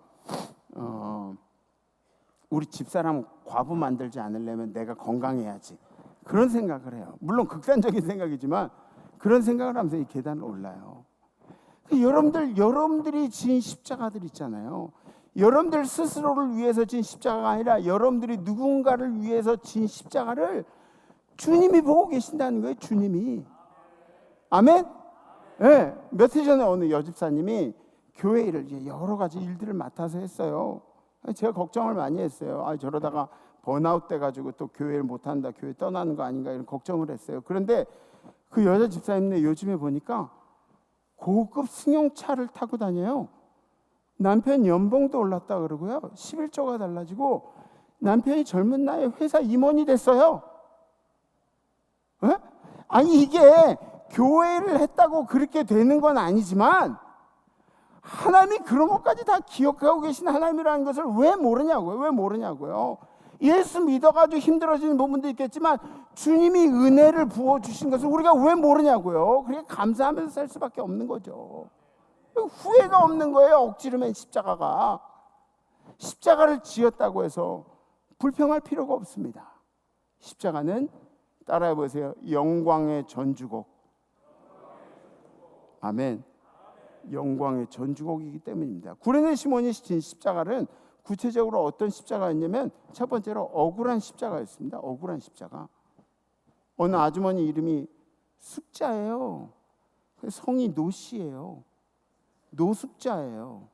우리 집사람 과부 만들지 않으려면 내가 건강해야지. 그런 생각을 해요. 물론 극단적인 생각이지만 그런 생각을 하면서 이 계단을 올라요. 여러분들이 지은 십자가들 있잖아요. 여러분들 스스로를 위해서 지은 십자가가 아니라 여러분들이 누군가를 위해서 지은 십자가를 주님이 보고 계신다는 거예요. 주님이. 아멘? 네, 며칠 전에 어느 여집사님이 교회 일을 여러 가지 일들을 맡아서 했어요. 제가 걱정을 많이 했어요. 저러다가 번아웃 돼가지고 또 교회를 못한다, 교회 떠나는 거 아닌가 이런 걱정을 했어요. 그런데 그 여자 집사님네 요즘에 보니까 고급 승용차를 타고 다녀요. 남편 연봉도 올랐다 그러고요. 11조가 달라지고 남편이 젊은 나이에 회사 임원이 됐어요. 에? 아니 이게 교회를 했다고 그렇게 되는 건 아니지만 하나님이 그런 것까지 다 기억하고 계신 하나님이라는 것을 왜 모르냐고요. 예수 믿어가지고 힘들어지는 부분도 있겠지만 주님이 은혜를 부어주신 것을 우리가 왜 모르냐고요. 그렇게 감사하면서 살 수밖에 없는 거죠. 후회가 없는 거예요. 억지로 맨 십자가가. 십자가를 지었다고 해서 불평할 필요가 없습니다. 십자가는 따라해 보세요. 영광의 전주곡. 아멘. 영광의 전주곡이기 때문입니다. 구레네 시몬이 진 십자가는 구체적으로 어떤 십자가였냐면 첫 번째로 억울한 십자가였습니다. 억울한 십자가. 어느 아주머니 이름이 숙자예요. 성이 노씨예요. 노숙자예요.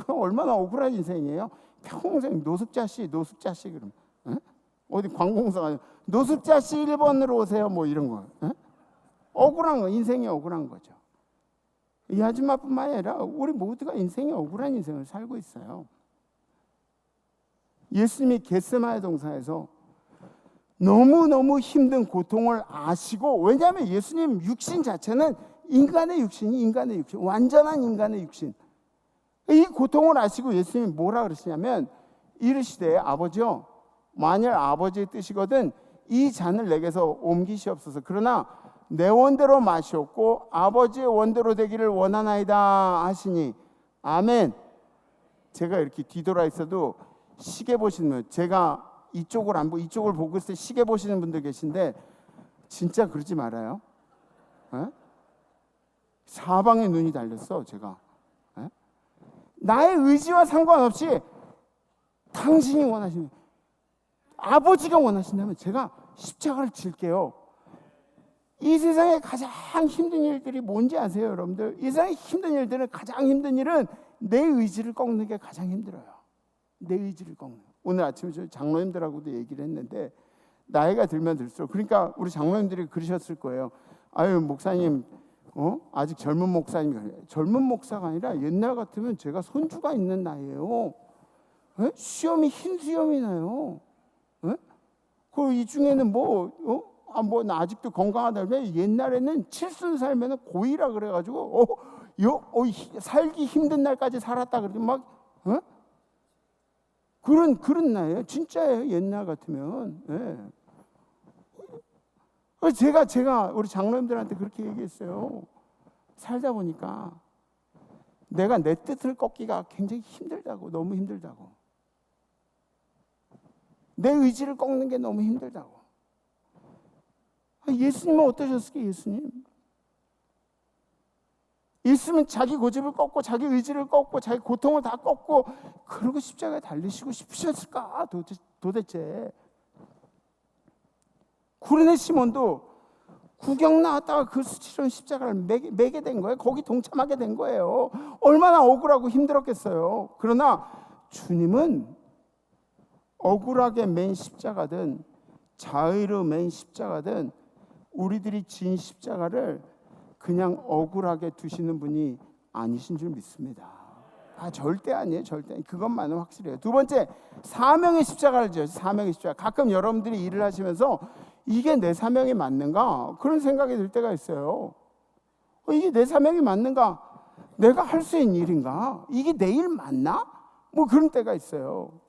얼마나 억울한 인생이에요. 평생 노숙자씨 그럼 어디 관공서가 노숙자씨 1번으로 오세요 뭐 이런 거. 억울한 거, 인생이 억울한 거죠. 이 아줌마뿐만 아니라 우리 모두가 인생이 억울한 인생을 살고 있어요. 예수님이 겟세마네 동산에서 너무너무 힘든 고통을 아시고, 왜냐하면 예수님 육신 자체는 인간의 육신, 완전한 인간의 육신. 이 고통을 아시고 예수님이 뭐라 그러시냐면 이르시되 아버지요, 만일 아버지의 뜻이거든 이 잔을 내게서 옮기시옵소서. 그러나 내 원대로 마시옵고 아버지의 원대로 되기를 원하나이다 하시니. 아멘. 제가 이렇게 뒤돌아 있어도 시계 보시는, 제가 이쪽을 안 보고 이쪽을 보고 있을 때 시계 보시는 분들 계신데 진짜 그러지 말아요. 사방에 눈이 달렸어 제가. 나의 의지와 상관없이 당신이 원하시는, 아버지가 원하신다면 제가 십자가를 질게요. 이 세상에 가장 힘든 일들이 뭔지 아세요, 여러분들? 이 세상에 힘든 일들은, 가장 힘든 일은 내 의지를 꺾는 게 가장 힘들어요. 내 의지를 꺾는. 오늘 아침에 저 장로님들하고도 얘기를 했는데 나이가 들면 들수록, 그러니까 우리 장로님들이 그러셨을 거예요. 아유 목사님, 아직 젊은 목사님이. 젊은 목사가 아니라 옛날 같으면 제가 손주가 있는 나이에요. 시험이 흰 시험이 나요. 그리고 이 중에는 나 아직도 건강하다면 옛날에는 칠순 살면 고이라 그래가지고 살기 힘든 날까지 살았다 그러지 막 그런 나이에요. 진짜예요. 옛날 같으면. 제가 우리 장로님들한테 그렇게 얘기했어요. 살다 보니까 내가 내 뜻을 꺾기가 굉장히 힘들다고, 너무 힘들다고. 내 의지를 꺾는 게 너무 힘들다고. 예수님은 어떠셨을까요? 예수님은 자기 고집을 꺾고 자기 의지를 꺾고 자기 고통을 다 꺾고 그러고 십자가에 달리시고 싶으셨을까? 도대체. 구레네 시몬도 구경 나왔다가 그 수치스러운 십자가를 매게 된 거예요. 거기 동참하게 된 거예요. 얼마나 억울하고 힘들었겠어요. 그러나 주님은 억울하게 맨 십자가든 자의로 맨 십자가든 우리들이 진 십자가를 그냥 억울하게 두시는 분이 아니신 줄 믿습니다. 절대 아니에요. 절대. 그것만은 확실해요. 두 번째, 사명의 십자가를 져요. 사명의 십자가. 가끔 여러분들이 일을 하시면서 이게 내 사명이 맞는가? 그런 생각이 들 때가 있어요. 이게 내 사명이 맞는가? 내가 할 수 있는 일인가? 이게 내 일 맞나? 뭐 그런 때가 있어요.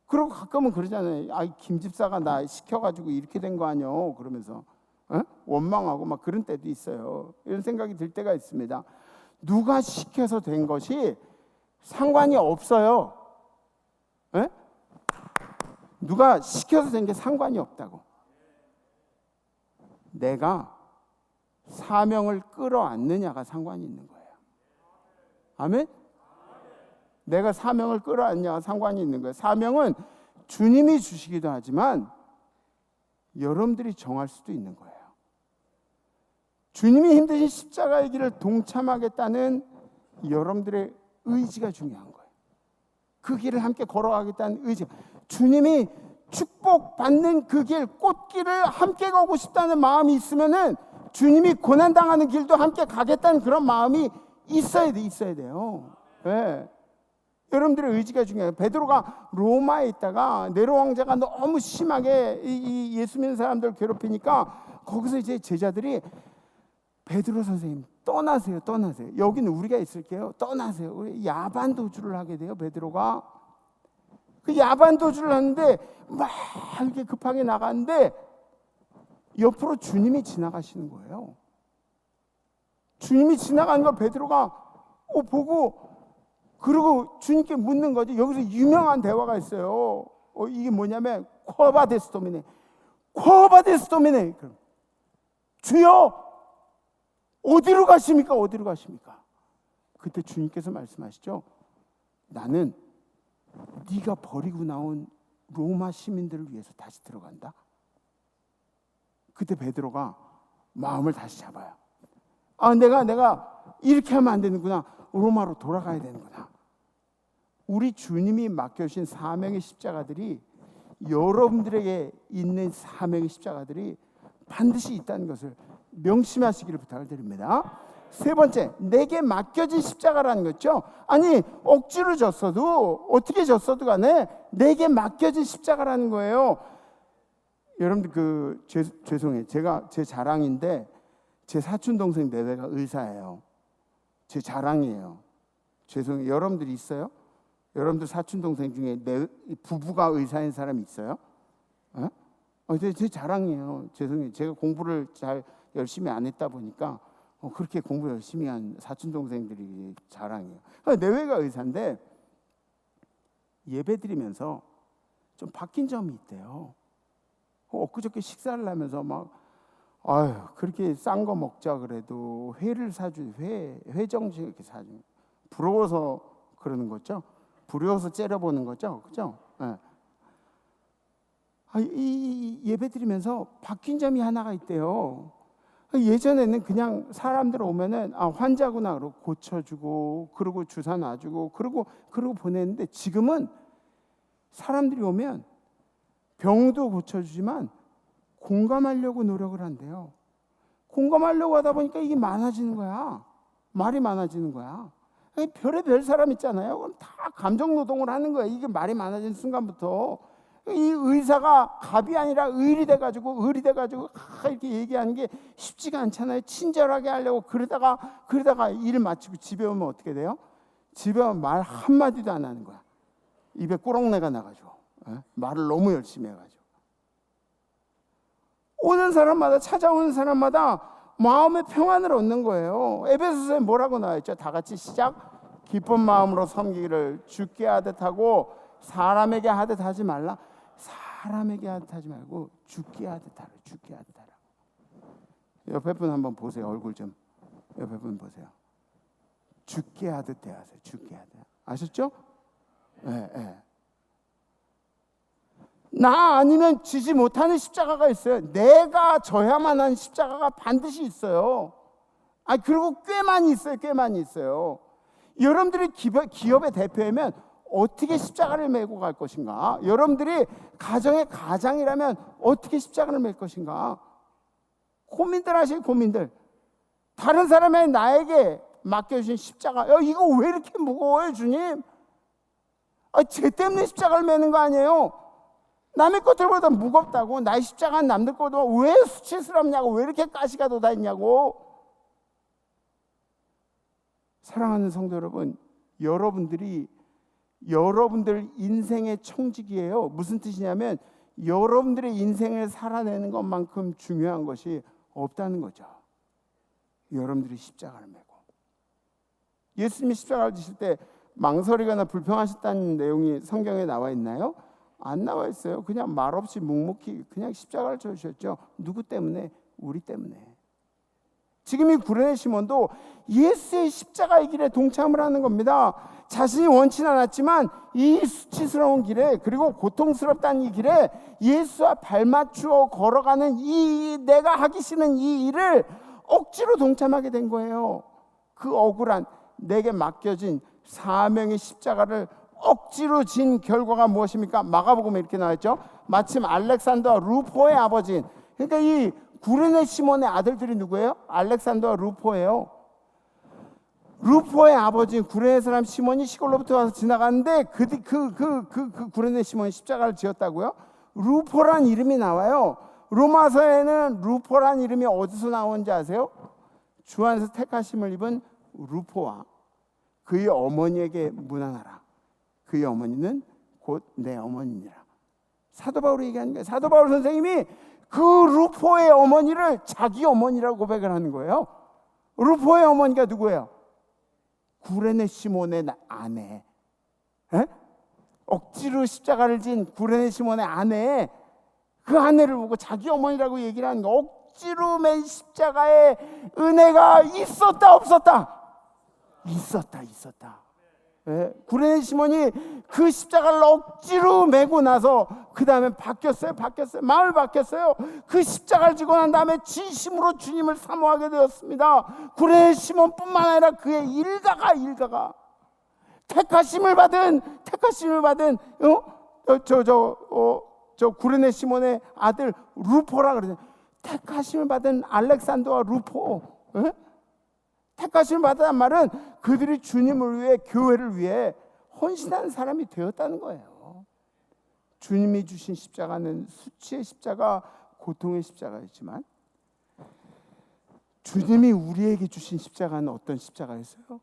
그리고 가끔은 그러잖아요. 김 집사가 나 시켜가지고 이렇게 된 거 아니요? 그러면서 원망하고 막 그런 때도 있어요. 이런 생각이 들 때가 있습니다. 누가 시켜서 된 것이 상관이 없어요. 누가 시켜서 된 게 상관이 없다고. 내가 사명을 끌어안느냐가 상관이 있는 거예요. 아멘? 내가 사명을 끌어안느냐가 상관이 있는 거예요. 사명은 주님이 주시기도 하지만 여러분들이 정할 수도 있는 거예요. 주님이 힘드신 십자가의 길을 동참하겠다는 여러분들의 의지가 중요한 거예요. 그 길을 함께 걸어가겠다는 의지. 주님이 축복받는 그 길, 꽃길을 함께 가고 싶다는 마음이 있으면은 주님이 고난당하는 길도 함께 가겠다는 그런 마음이 있어야 돼요. 네. 여러분들의 의지가 중요해요. 베드로가 로마에 있다가 네로 왕자가 너무 심하게 이 예수 믿는 사람들 괴롭히니까 거기서 이제 제자들이 베드로 선생님 떠나세요. 여기는 우리가 있을게요. 떠나세요. 우리 야반 도주를 하게 돼요. 베드로가 그 야반 도주를 하는데 막 이렇게 급하게 나가는데 옆으로 주님이 지나가시는 거예요. 주님이 지나가는 걸 베드로가 보고 그리고 주님께 묻는 거죠. 여기서 유명한 대화가 있어요. 이게 뭐냐면 쿼바데스 도미네. 주여 어디로 가십니까? 그때 주님께서 말씀하시죠. 나는 네가 버리고 나온 로마 시민들을 위해서 다시 들어간다. 그때 베드로가 마음을 다시 잡아요. 내가 이렇게 하면 안 되는구나. 로마로 돌아가야 되는구나. 우리 주님이 맡겨주신 사명의 십자가들이 여러분들에게 있는 사명의 십자가들이 반드시 있다는 것을 명심하시기를 부탁을 드립니다. 세 번째, 내게 맡겨진 십자가라는 거죠. 아니 억지로 졌어도 어떻게 졌어도 간에 내게 맡겨진 십자가라는 거예요. 여러분들 죄송해요. 제 자랑인데 제 사촌 동생 내외가 의사예요. 제 자랑이에요. 죄송해요. 여러분들 있어요? 여러분들 사촌 동생 중에 부부가 의사인 사람 있어요? 제 자랑이에요. 죄송해요. 제가 공부를 잘 열심히 안 했다 보니까 그렇게 공부 열심히 한 사촌 동생들이 자랑이에요. 내외가 의사인데 예배 드리면서 좀 바뀐 점이 있대요. 엊그저께 식사를 하면서 막 그렇게 싼 거 먹자 그래도 회를 사주 회 정식 이렇게 사주. 부러워서 그러는 거죠. 부러워서 째려보는 거죠. 그죠? 네. 이 예배 드리면서 바뀐 점이 하나가 있대요. 예전에는 그냥 사람들 오면은 환자구나 그러고 고쳐주고 그러고 주사 놔주고 그러고 보냈는데 지금은 사람들이 오면 병도 고쳐주지만 공감하려고 노력을 한대요. 공감하려고 하다 보니까 이게 많아지는 거야. 말이 많아지는 거야. 별의별 사람 있잖아요. 그럼 다 감정 노동을 하는 거야. 이게 말이 많아지는 순간부터 이 의사가 갑이 아니라 을이 돼가지고 이렇게 얘기하는 게 쉽지가 않잖아요. 친절하게 하려고 그러다가 일 마치고 집에 오면 어떻게 돼요? 집에 오면 말 한마디도 안 하는 거야. 입에 꾸렁내가 나가지고 말을 너무 열심히 해가지고 찾아오는 사람마다 마음의 평안을 얻는 거예요. 에베소서에 뭐라고 나와있죠? 다 같이 시작. 기쁜 마음으로 섬기기를 주께 하듯 하고 사람에게 하듯 하지 말라. 사람에게 하듯 하지 말고 주께 하듯 하라. 주께 하듯 하라. 옆에 분 한번 보세요. 얼굴 좀 옆에 분 보세요. 주께 하듯 대하세요. 주께 하듯. 아셨죠? 네. 나 아니면 지지 못하는 십자가가 있어요. 내가 져야만 하는 십자가가 반드시 있어요. 그리고 꽤 많이 있어요. 여러분들이 기업의 대표이면 어떻게 십자가를 메고 갈 것인가? 여러분들이 가정의 가장이라면 어떻게 십자가를 맬 것인가? 고민들 하실 고민들. 다른 사람의 나에게 맡겨주신 십자가, 이거 왜 이렇게 무거워요 주님? 쟤 때문에 십자가를 매는 거 아니에요? 남의 것들보다 무겁다고. 나의 십자가는 남들 것보다 왜 수치스럽냐고, 왜 이렇게 가시가 돋아있냐고. 사랑하는 성도 여러분, 여러분들 인생의 청직이에요. 무슨 뜻이냐면 여러분들의 인생을 살아내는 것만큼 중요한 것이 없다는 거죠. 여러분들이 십자가를 메고, 예수님이 십자가를 지실 때 망설이거나 불평하셨다는 내용이 성경에 나와 있나요? 안 나와 있어요. 그냥 말없이 묵묵히 그냥 십자가를 져주셨죠. 누구 때문에? 우리 때문에. 지금 이 구레네 시몬도 예수의 십자가의 길에 동참을 하는 겁니다. 자신이 원치는 않았지만 이 수치스러운 길에, 그리고 고통스럽다는 이 길에 예수와 발맞추어 걸어가는 이 내가 하기 싫은 이 일을 억지로 동참하게 된 거예요. 그 억울한 내게 맡겨진 사명의 십자가를 억지로 진 결과가 무엇입니까? 마가복음에 이렇게 나와있죠. 마침 알렉산더와 루포의 아버지인, 그러니까 이 구레네 시몬의 아들들이 누구예요? 알렉산더와 루포예요. 루포의 아버지인 구레네 사람 시몬이 시골로부터 와서 지나가는데 그 구레네 시몬이 십자가를 지었다고요? 루포란 이름이 나와요. 로마서에는 루포란 이름이 어디서 나오는지 아세요? 주 안에서 택하심을 입은 루포와 그의 어머니에게 문안하라. 그의 어머니는 곧 내 어머니니라. 사도 바울이 얘기하는 거예요. 사도 바울 선생님이 그 루포의 어머니를 자기 어머니라고 고백을 하는 거예요. 루포의 어머니가 누구예요? 구레네 시몬의 아내. 억지로 십자가를 진 구레네 시몬의 아내, 그 아내를 보고 자기 어머니라고 얘기를 하는 거. 억지로 맨 십자가에 은혜가 있었다 없었다? 있었다. 구레네 시몬이 그 십자가를 억지로 메고 나서 그 다음에 바뀌었어요. 마음을 바뀌었어요. 그 십자가를 지고 난 다음에 진심으로 주님을 사모하게 되었습니다. 구레네 시몬뿐만 아니라 그의 일가가 택하심을 받은 저 구레네 시몬의 아들 루포라 그러잖아요. 택하심을 받은 알렉산더와 루포. 택하심을 받았다는 말은 그들이 주님을 위해, 교회를 위해 헌신하는 사람이 되었다는 거예요. 주님이 주신 십자가는 수치의 십자가, 고통의 십자가였지만 주님이 우리에게 주신 십자가는 어떤 십자가였어요?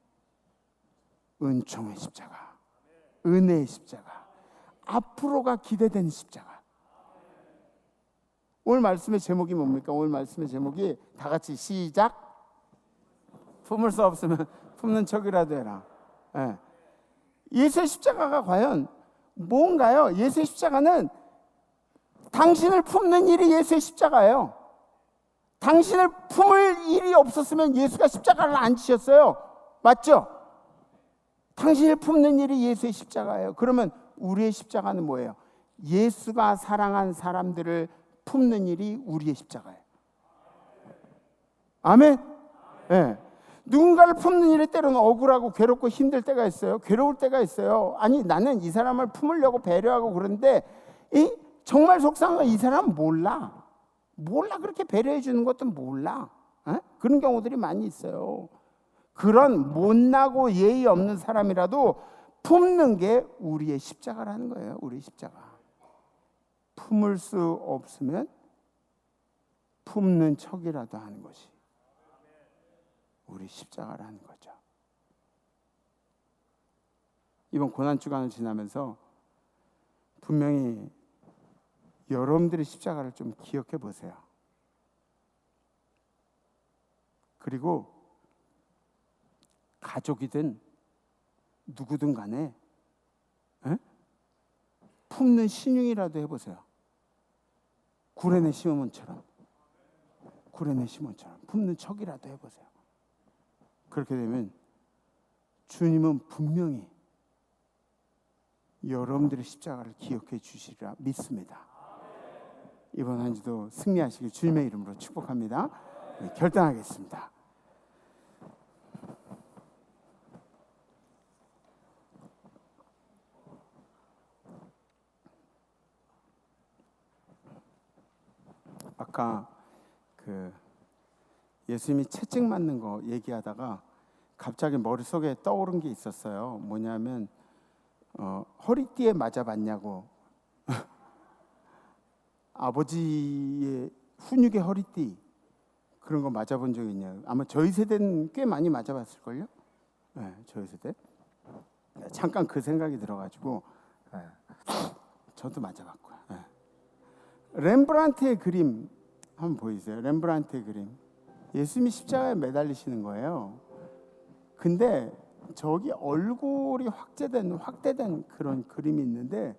은총의 십자가, 은혜의 십자가, 앞으로가 기대되는 십자가. 오늘 말씀의 제목이 뭡니까? 오늘 말씀의 제목이 다 같이 시작. 품을 수 없으면 품는 척이라도 해라. 예수의 십자가가 과연 뭔가요? 예수의 십자가는 당신을 품는 일이 예수의 십자가예요. 당신을 품을 일이 없었으면 예수가 십자가를 안 지셨어요. 맞죠? 당신을 품는 일이 예수의 십자가예요. 그러면 우리의 십자가는 뭐예요? 예수가 사랑한 사람들을 품는 일이 우리의 십자가예요. 아멘? 네. 누군가를 품는 일이 때로는 억울하고 괴롭고 힘들 때가 있어요. 괴로울 때가 있어요. 아니, 나는 이 사람을 품으려고 배려하고 그러는데 정말 속상한 건 이 사람은 몰라. 그렇게 배려해 주는 것도 몰라. 그런 경우들이 많이 있어요. 그런 못나고 예의 없는 사람이라도 품는 게 우리의 십자가라는 거예요. 우리의 십자가. 품을 수 없으면 품는 척이라도 하는 것이 우리 십자가라는 거죠. 이번 고난주간을 지나면서 분명히 여러분들의 십자가를 좀 기억해 보세요. 그리고 가족이든 누구든 간에 품는 신용이라도 해보세요. 구레네 시몬처럼 품는 척이라도 해보세요. 그렇게 되면 주님은 분명히 여러분들의 십자가를 기억해 주시리라 믿습니다. 이번 한 주도 승리하시길 주님의 이름으로 축복합니다. 결단하겠습니다. 아까 예수님이 채찍 맞는 거 얘기하다가 갑자기 머릿속에 떠오른 게 있었어요. 뭐냐면 허리띠에 맞아봤냐고. 아버지의 훈육의 허리띠 그런 거 맞아본 적이 있냐고. 아마 저희 세대는 꽤 많이 맞아봤을걸요. 네, 저희 세대. 잠깐 그 생각이 들어가지고 저도 맞아봤고요. 네. 렘브란트의 그림 한번 보이세요. 렘브란트의 그림. 예수님이 십자가에 매달리시는 거예요. 근데 저기 얼굴이 확대된 그런 그림이 있는데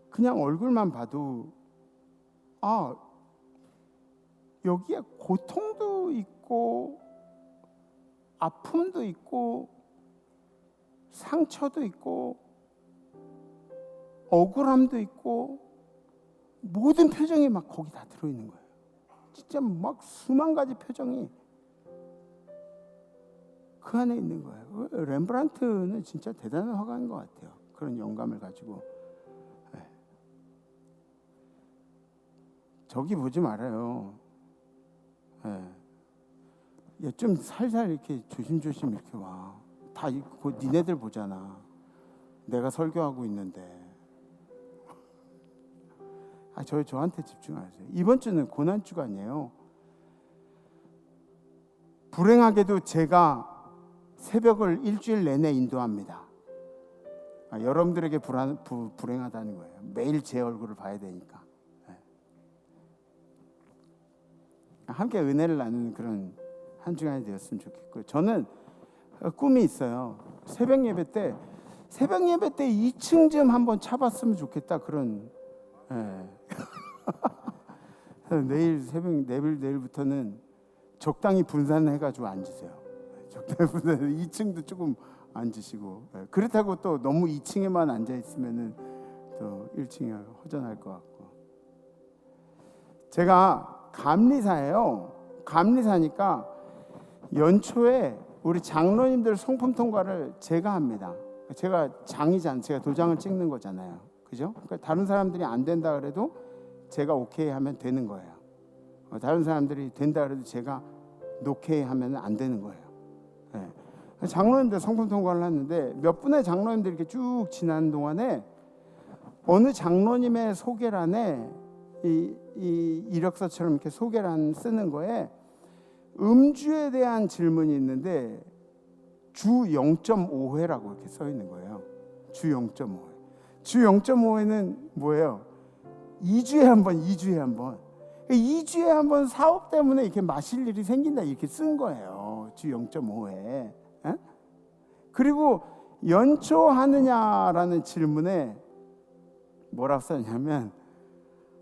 그냥 얼굴만 봐도 여기에 고통도 있고 아픔도 있고 상처도 있고 억울함도 있고 모든 표정이 막 거기 다 들어있는 거예요. 진짜 막 수만 가지 표정이 그 안에 있는 거예요. 렘브란트는 진짜 대단한 화가인 것 같아요. 그런 영감을 가지고. 저기 보지 말아요. 좀 살살 이렇게 조심조심 이렇게 와. 다 곧 니네들 보잖아. 내가 설교하고 있는데. 저한테 집중하세요. 이번 주는 고난 주간이에요. 불행하게도 제가 새벽을 일주일 내내 인도합니다. 여러분들에게 불행하다는 거예요. 매일 제 얼굴을 봐야 되니까. 함께 은혜를 나누는 그런 한 주간이 되었으면 좋겠고요. 저는 꿈이 있어요. 새벽 예배 때 2층 좀 한번 차봤으면 좋겠다. 그런. 내일부터는 적당히 분산해가지고 앉으세요. 적당히 분산해서 2층도 조금 앉으시고. 그렇다고 또 너무 2층에만 앉아 있으면은 또 1층이 허전할 것 같고. 제가 감리사예요. 감리사니까 연초에 우리 장로님들 성품 통과를 제가 합니다. 제가 장이잖아요. 제가 도장을 찍는 거잖아요. 그죠? 그러니까 다른 사람들이 안 된다 그래도 제가 오케이 하면 되는 거예요. 다른 사람들이 된다 그래도 제가 노케이 하면 안 되는 거예요. 장로님들 성품 통과를 했는데 몇 분의 장로님들이 이렇게 쭉 지나는 동안에 어느 장로님의 소개란에 이 이력서처럼 이렇게 소개란 쓰는 거에 음주에 대한 질문이 있는데 주 0.5회라고 이렇게 써 있는 거예요. 주 0.5회. 주 0.5회는 뭐예요? 2주에 한 번. 2주에 한 번 사업 때문에 이렇게 마실 일이 생긴다 이렇게 쓴 거예요. 주 0.5회. 그리고 연초하느냐라는 질문에 뭐라고 썼냐면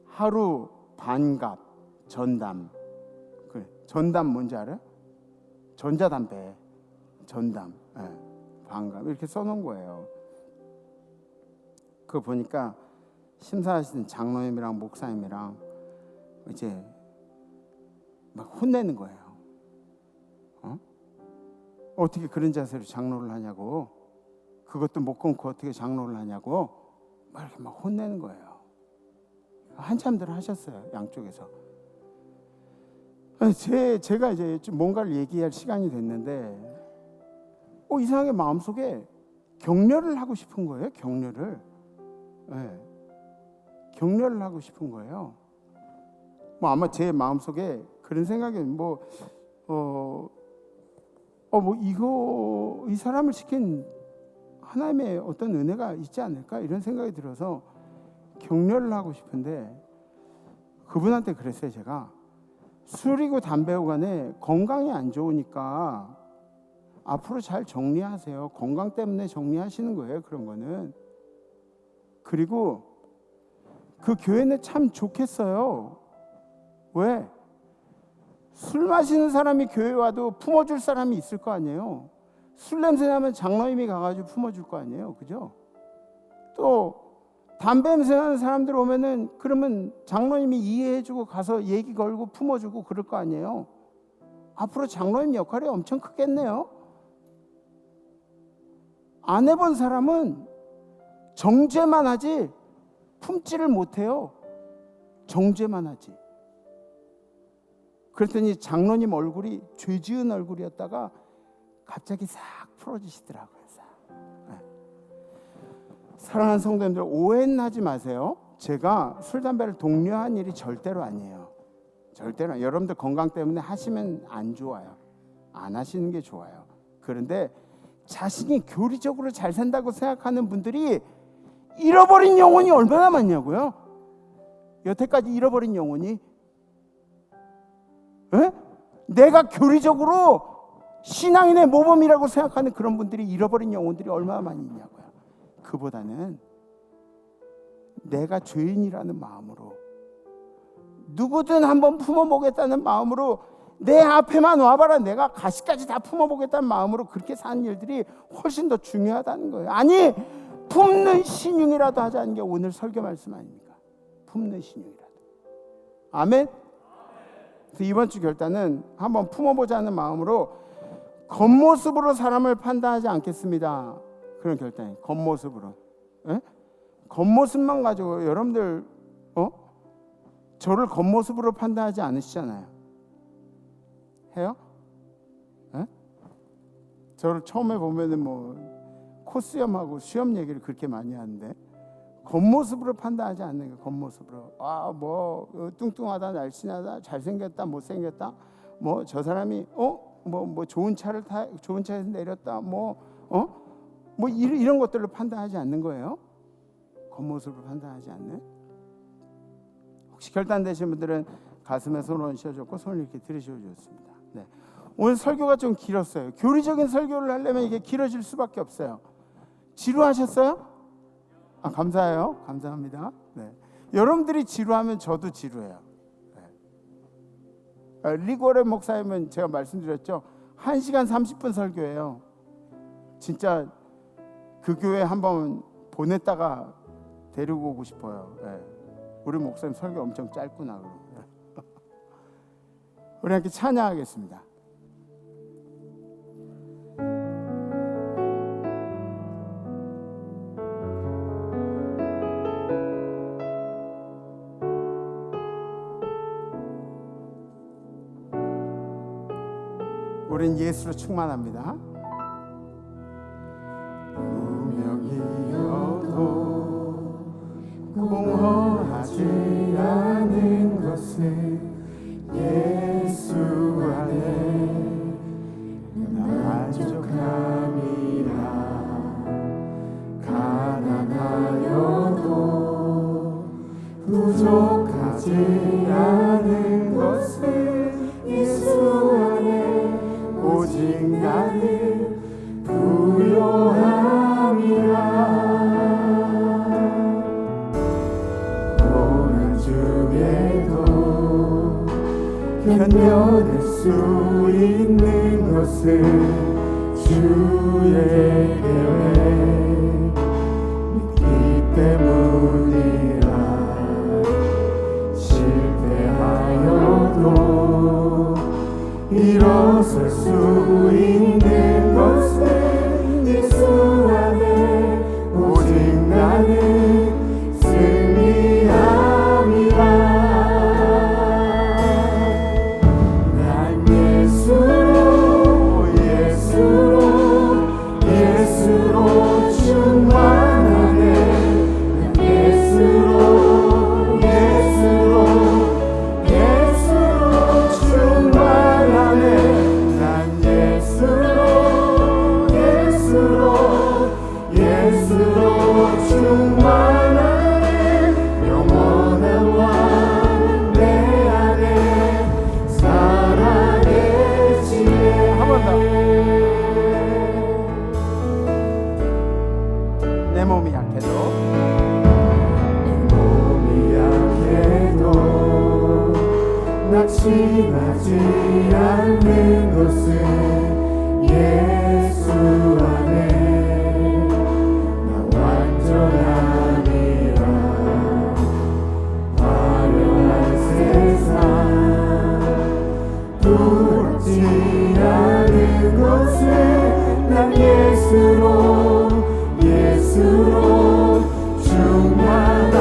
하루 반갑 전담. 전담 뭔지 알아요? 전자담배 전담. 반갑 이렇게 써놓은 거예요. 그거 보니까 심사하시는 장로님이랑 목사님이랑 이제 막 혼내는 거예요. 어떻게 그런 자세로 장로를 하냐고. 그것도 못 끊고 어떻게 장로를 하냐고. 막 이렇게 막 혼내는 거예요. 한참들 하셨어요. 양쪽에서. 제가 이제 좀 뭔가를 얘기할 시간이 됐는데 이상하게 마음속에 격려를 하고 싶은 거예요. 격려를 하고 싶은 거예요. 아마 제 마음속에 그런 생각이 이 사람을 시킨 하나님의 어떤 은혜가 있지 않을까 이런 생각이 들어서 격려를 하고 싶은데 그분한테 그랬어요. 제가 술이고 담배고 간에 건강이 안 좋으니까 앞으로 잘 정리하세요. 건강 때문에 정리하시는 거예요. 그런 거는. 그리고 그 교회는 참 좋겠어요. 왜? 술 마시는 사람이 교회 와도 품어줄 사람이 있을 거 아니에요. 술 냄새 나면 장로님이 가가지고 품어줄 거 아니에요. 그죠? 또 담배 냄새 나는 사람들 오면은 그러면 장로님이 이해해주고 가서 얘기 걸고 품어주고 그럴 거 아니에요. 앞으로 장로님 역할이 엄청 크겠네요. 안 해본 사람은 정죄만 하지 품지를 못해요. 정죄만 하지. 그랬더니 장로님 얼굴이 죄 지은 얼굴이었다가 갑자기 싹 풀어지시더라고요. 네. 사랑하는 성도님들, 오해는 하지 마세요. 제가 술, 담배를 독려한 일이 절대로 아니에요. 절대로 아니에요. 여러분들 건강 때문에 하시면 안 좋아요. 안 하시는 게 좋아요. 그런데 자신이 교리적으로 잘 산다고 생각하는 분들이 잃어버린 영혼이 얼마나 많냐고요? 여태까지 잃어버린 영혼이, 에? 내가 교리적으로 신앙인의 모범이라고 생각하는 그런 분들이 잃어버린 영혼들이 얼마나 많이 있냐고요. 그보다는 내가 죄인이라는 마음으로, 누구든 한번 품어보겠다는 마음으로, 내 앞에만 와봐라, 내가 가시까지 다 품어보겠다는 마음으로 그렇게 사는 일들이 훨씬 더 중요하다는 거예요. 아니, 품는 신용이라도 하자는 게 오늘 설교 말씀 아닙니까? 품는 신용이라도. 아멘? 그래서 이번 주 결단은 한번 품어보자는 마음으로 겉모습으로 사람을 판단하지 않겠습니다. 그런 결단이 겉모습으로. 에? 겉모습만 가지고 여러분들 저를 겉모습으로 판단하지 않으시잖아요. 해요? 에? 저를 처음에 보면은 뭐 코수염하고 수염 얘기를 그렇게 많이 하는데 겉모습으로 판단하지 않는 거예요. 겉모습으로. 뭐 뚱뚱하다, 날씬하다, 잘생겼다, 못생겼다, 뭐 저 사람이 뭐 좋은 차에서 내렸다, 뭐 이런 것들로 판단하지 않는 거예요. 겉모습으로 판단하지 않는. 혹시 결단되신 분들은 가슴에 손을 얹으셔줬고 손을 이렇게 들으셔줬습니다. 네. 오늘 설교가 좀 길었어요. 교리적인 설교를 하려면 이게 길어질 수밖에 없어요. 지루하셨어요? 감사해요. 감사합니다. 네. 여러분들이 지루하면 저도 지루해요. 네. 리고레 목사님은 제가 말씀드렸죠. 1시간 30분 설교예요. 진짜 그 교회 한번 보냈다가 데리고 오고 싶어요. 네. 우리 목사님 설교 엄청 짧구나. 우리 함께 찬양하겠습니다. 우린 예수로 충만합니다. 무명이어도 공허하지 않은 것은 예수 안에 나 만족함이라. 가난하여도 부족하지 않은 것은 예수 안에 오직 나는 부요함이라. 고난 중에도 견뎌낼 수 있는 것은 주의 계획 믿기 때문이라. 실패하여도 일어설 수 있는 것은 예수 안에 오직 나는 승리함이라. 난 예수로 충만하네. 난 예수로 충만하네. 난 예수로 충만하네. 영원한 왕 내 안에 살아계시네. 한 번 더. 내 몸이 약해도 낙심하지 않는 것은 예수 안에 나 완전함이라. 화려한 세상 부럽지 않은 것은 난 예수로 충만함이라.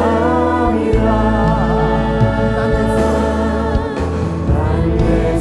난 예수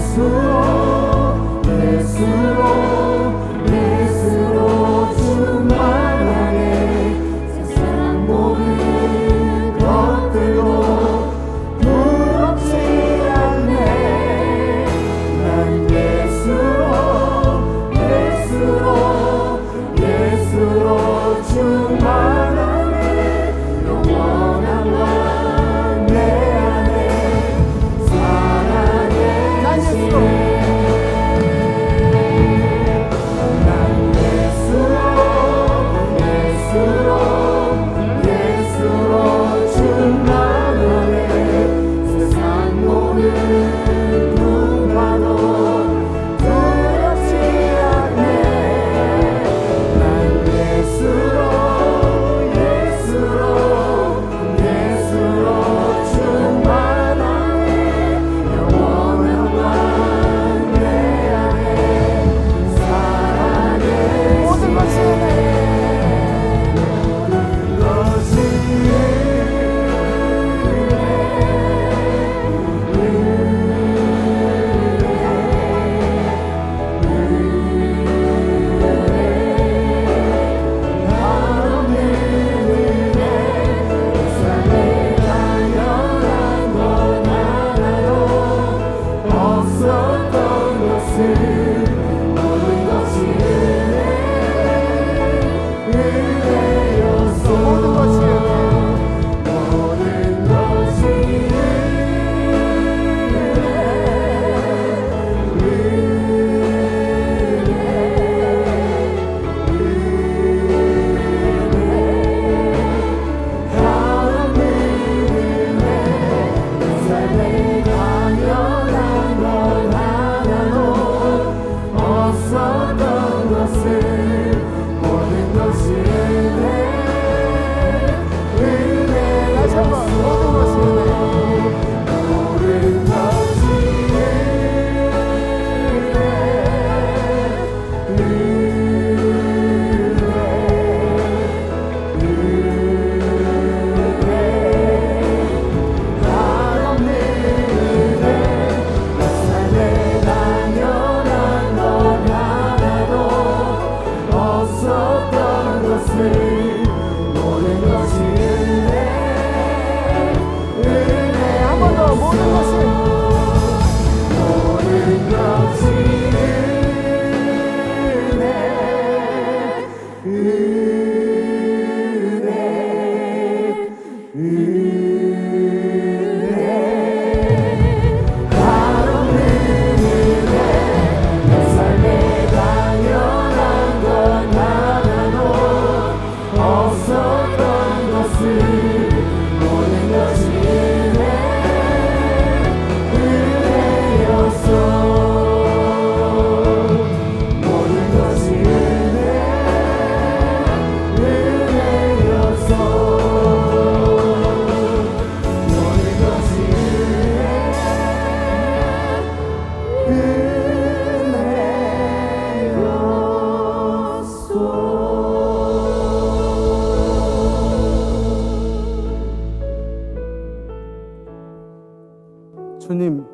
주님,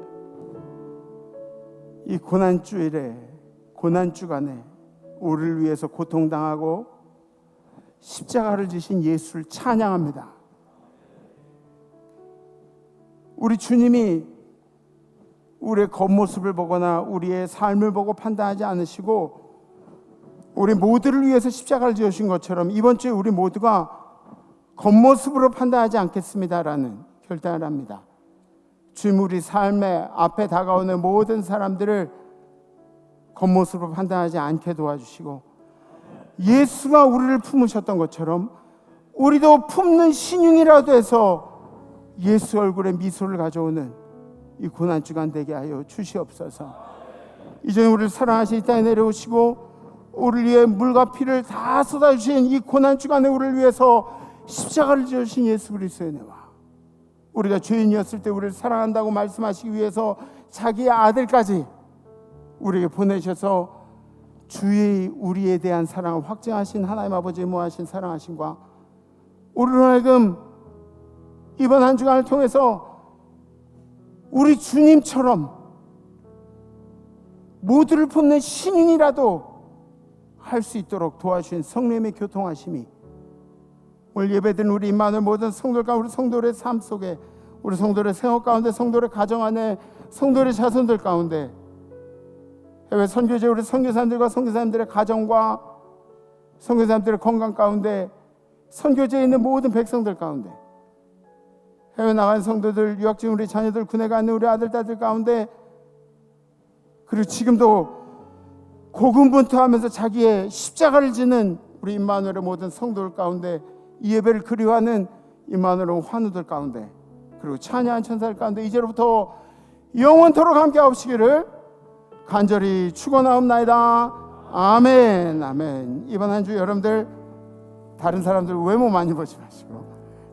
이 고난주일에, 고난주간에 우리를 위해서 고통당하고 십자가를 지신 예수를 찬양합니다. 우리 주님이 우리의 겉모습을 보거나 우리의 삶을 보고 판단하지 않으시고 우리 모두를 위해서 십자가를 지으신 것처럼 이번 주에 우리 모두가 겉모습으로 판단하지 않겠습니다라는 결단을 합니다. 주님, 우리 삶의 앞에 다가오는 모든 사람들을 겉모습으로 판단하지 않게 도와주시고 예수가 우리를 품으셨던 것처럼 우리도 품는 신용이라도 해서 예수 얼굴에 미소를 가져오는 이 고난주간 되게 하여 주시옵소서. 이전에 우리를 사랑하시 이 땅에 내려오시고 우리를 위해 물과 피를 다 쏟아주신 이 고난주간에 우리를 위해서 십자가를 지으신 예수 그리스도의 은혜와 우리가 죄인이었을 때 우리를 사랑한다고 말씀하시기 위해서 자기의 아들까지 우리에게 보내셔서 주의 우리에 대한 사랑을 확증하신 하나님 아버지의 무하신 사랑하심과 우리로 하여금 이번 한 주간을 통해서 우리 주님처럼 모두를 품는 신인이라도 할 수 있도록 도와주신 성령님의 교통하심이 오늘 예배드린 우리 임마누엘 모든 성도들과 우리 성도들의 삶 속에 우리 성도들의 생활 가운데 성도들의 가정 안에 성도들의 자손들 가운데 해외 선교제 우리 선교사님들과 선교사님들의 가정과 선교사님들의 건강 가운데 선교제에 있는 모든 백성들 가운데 해외 나간 성도들 유학 중인 우리 자녀들 군에 가는 우리 아들 딸들 가운데 그리고 지금도 고군분투하면서 자기의 십자가를 지는 우리 임마누엘의 모든 성도들 가운데 이 예배를 그리워하는 임마누엘 환우들 가운데 그리고 찬양한 천사들 가운데 이제로부터 영원토록 함께하시기를 간절히 축원하옵나이다. 아멘. 아멘. 이번 한 주 여러분들 다른 사람들 외모 많이 보지 마시고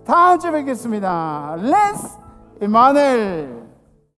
다음 주에 뵙겠습니다. 렛츠 임마누엘.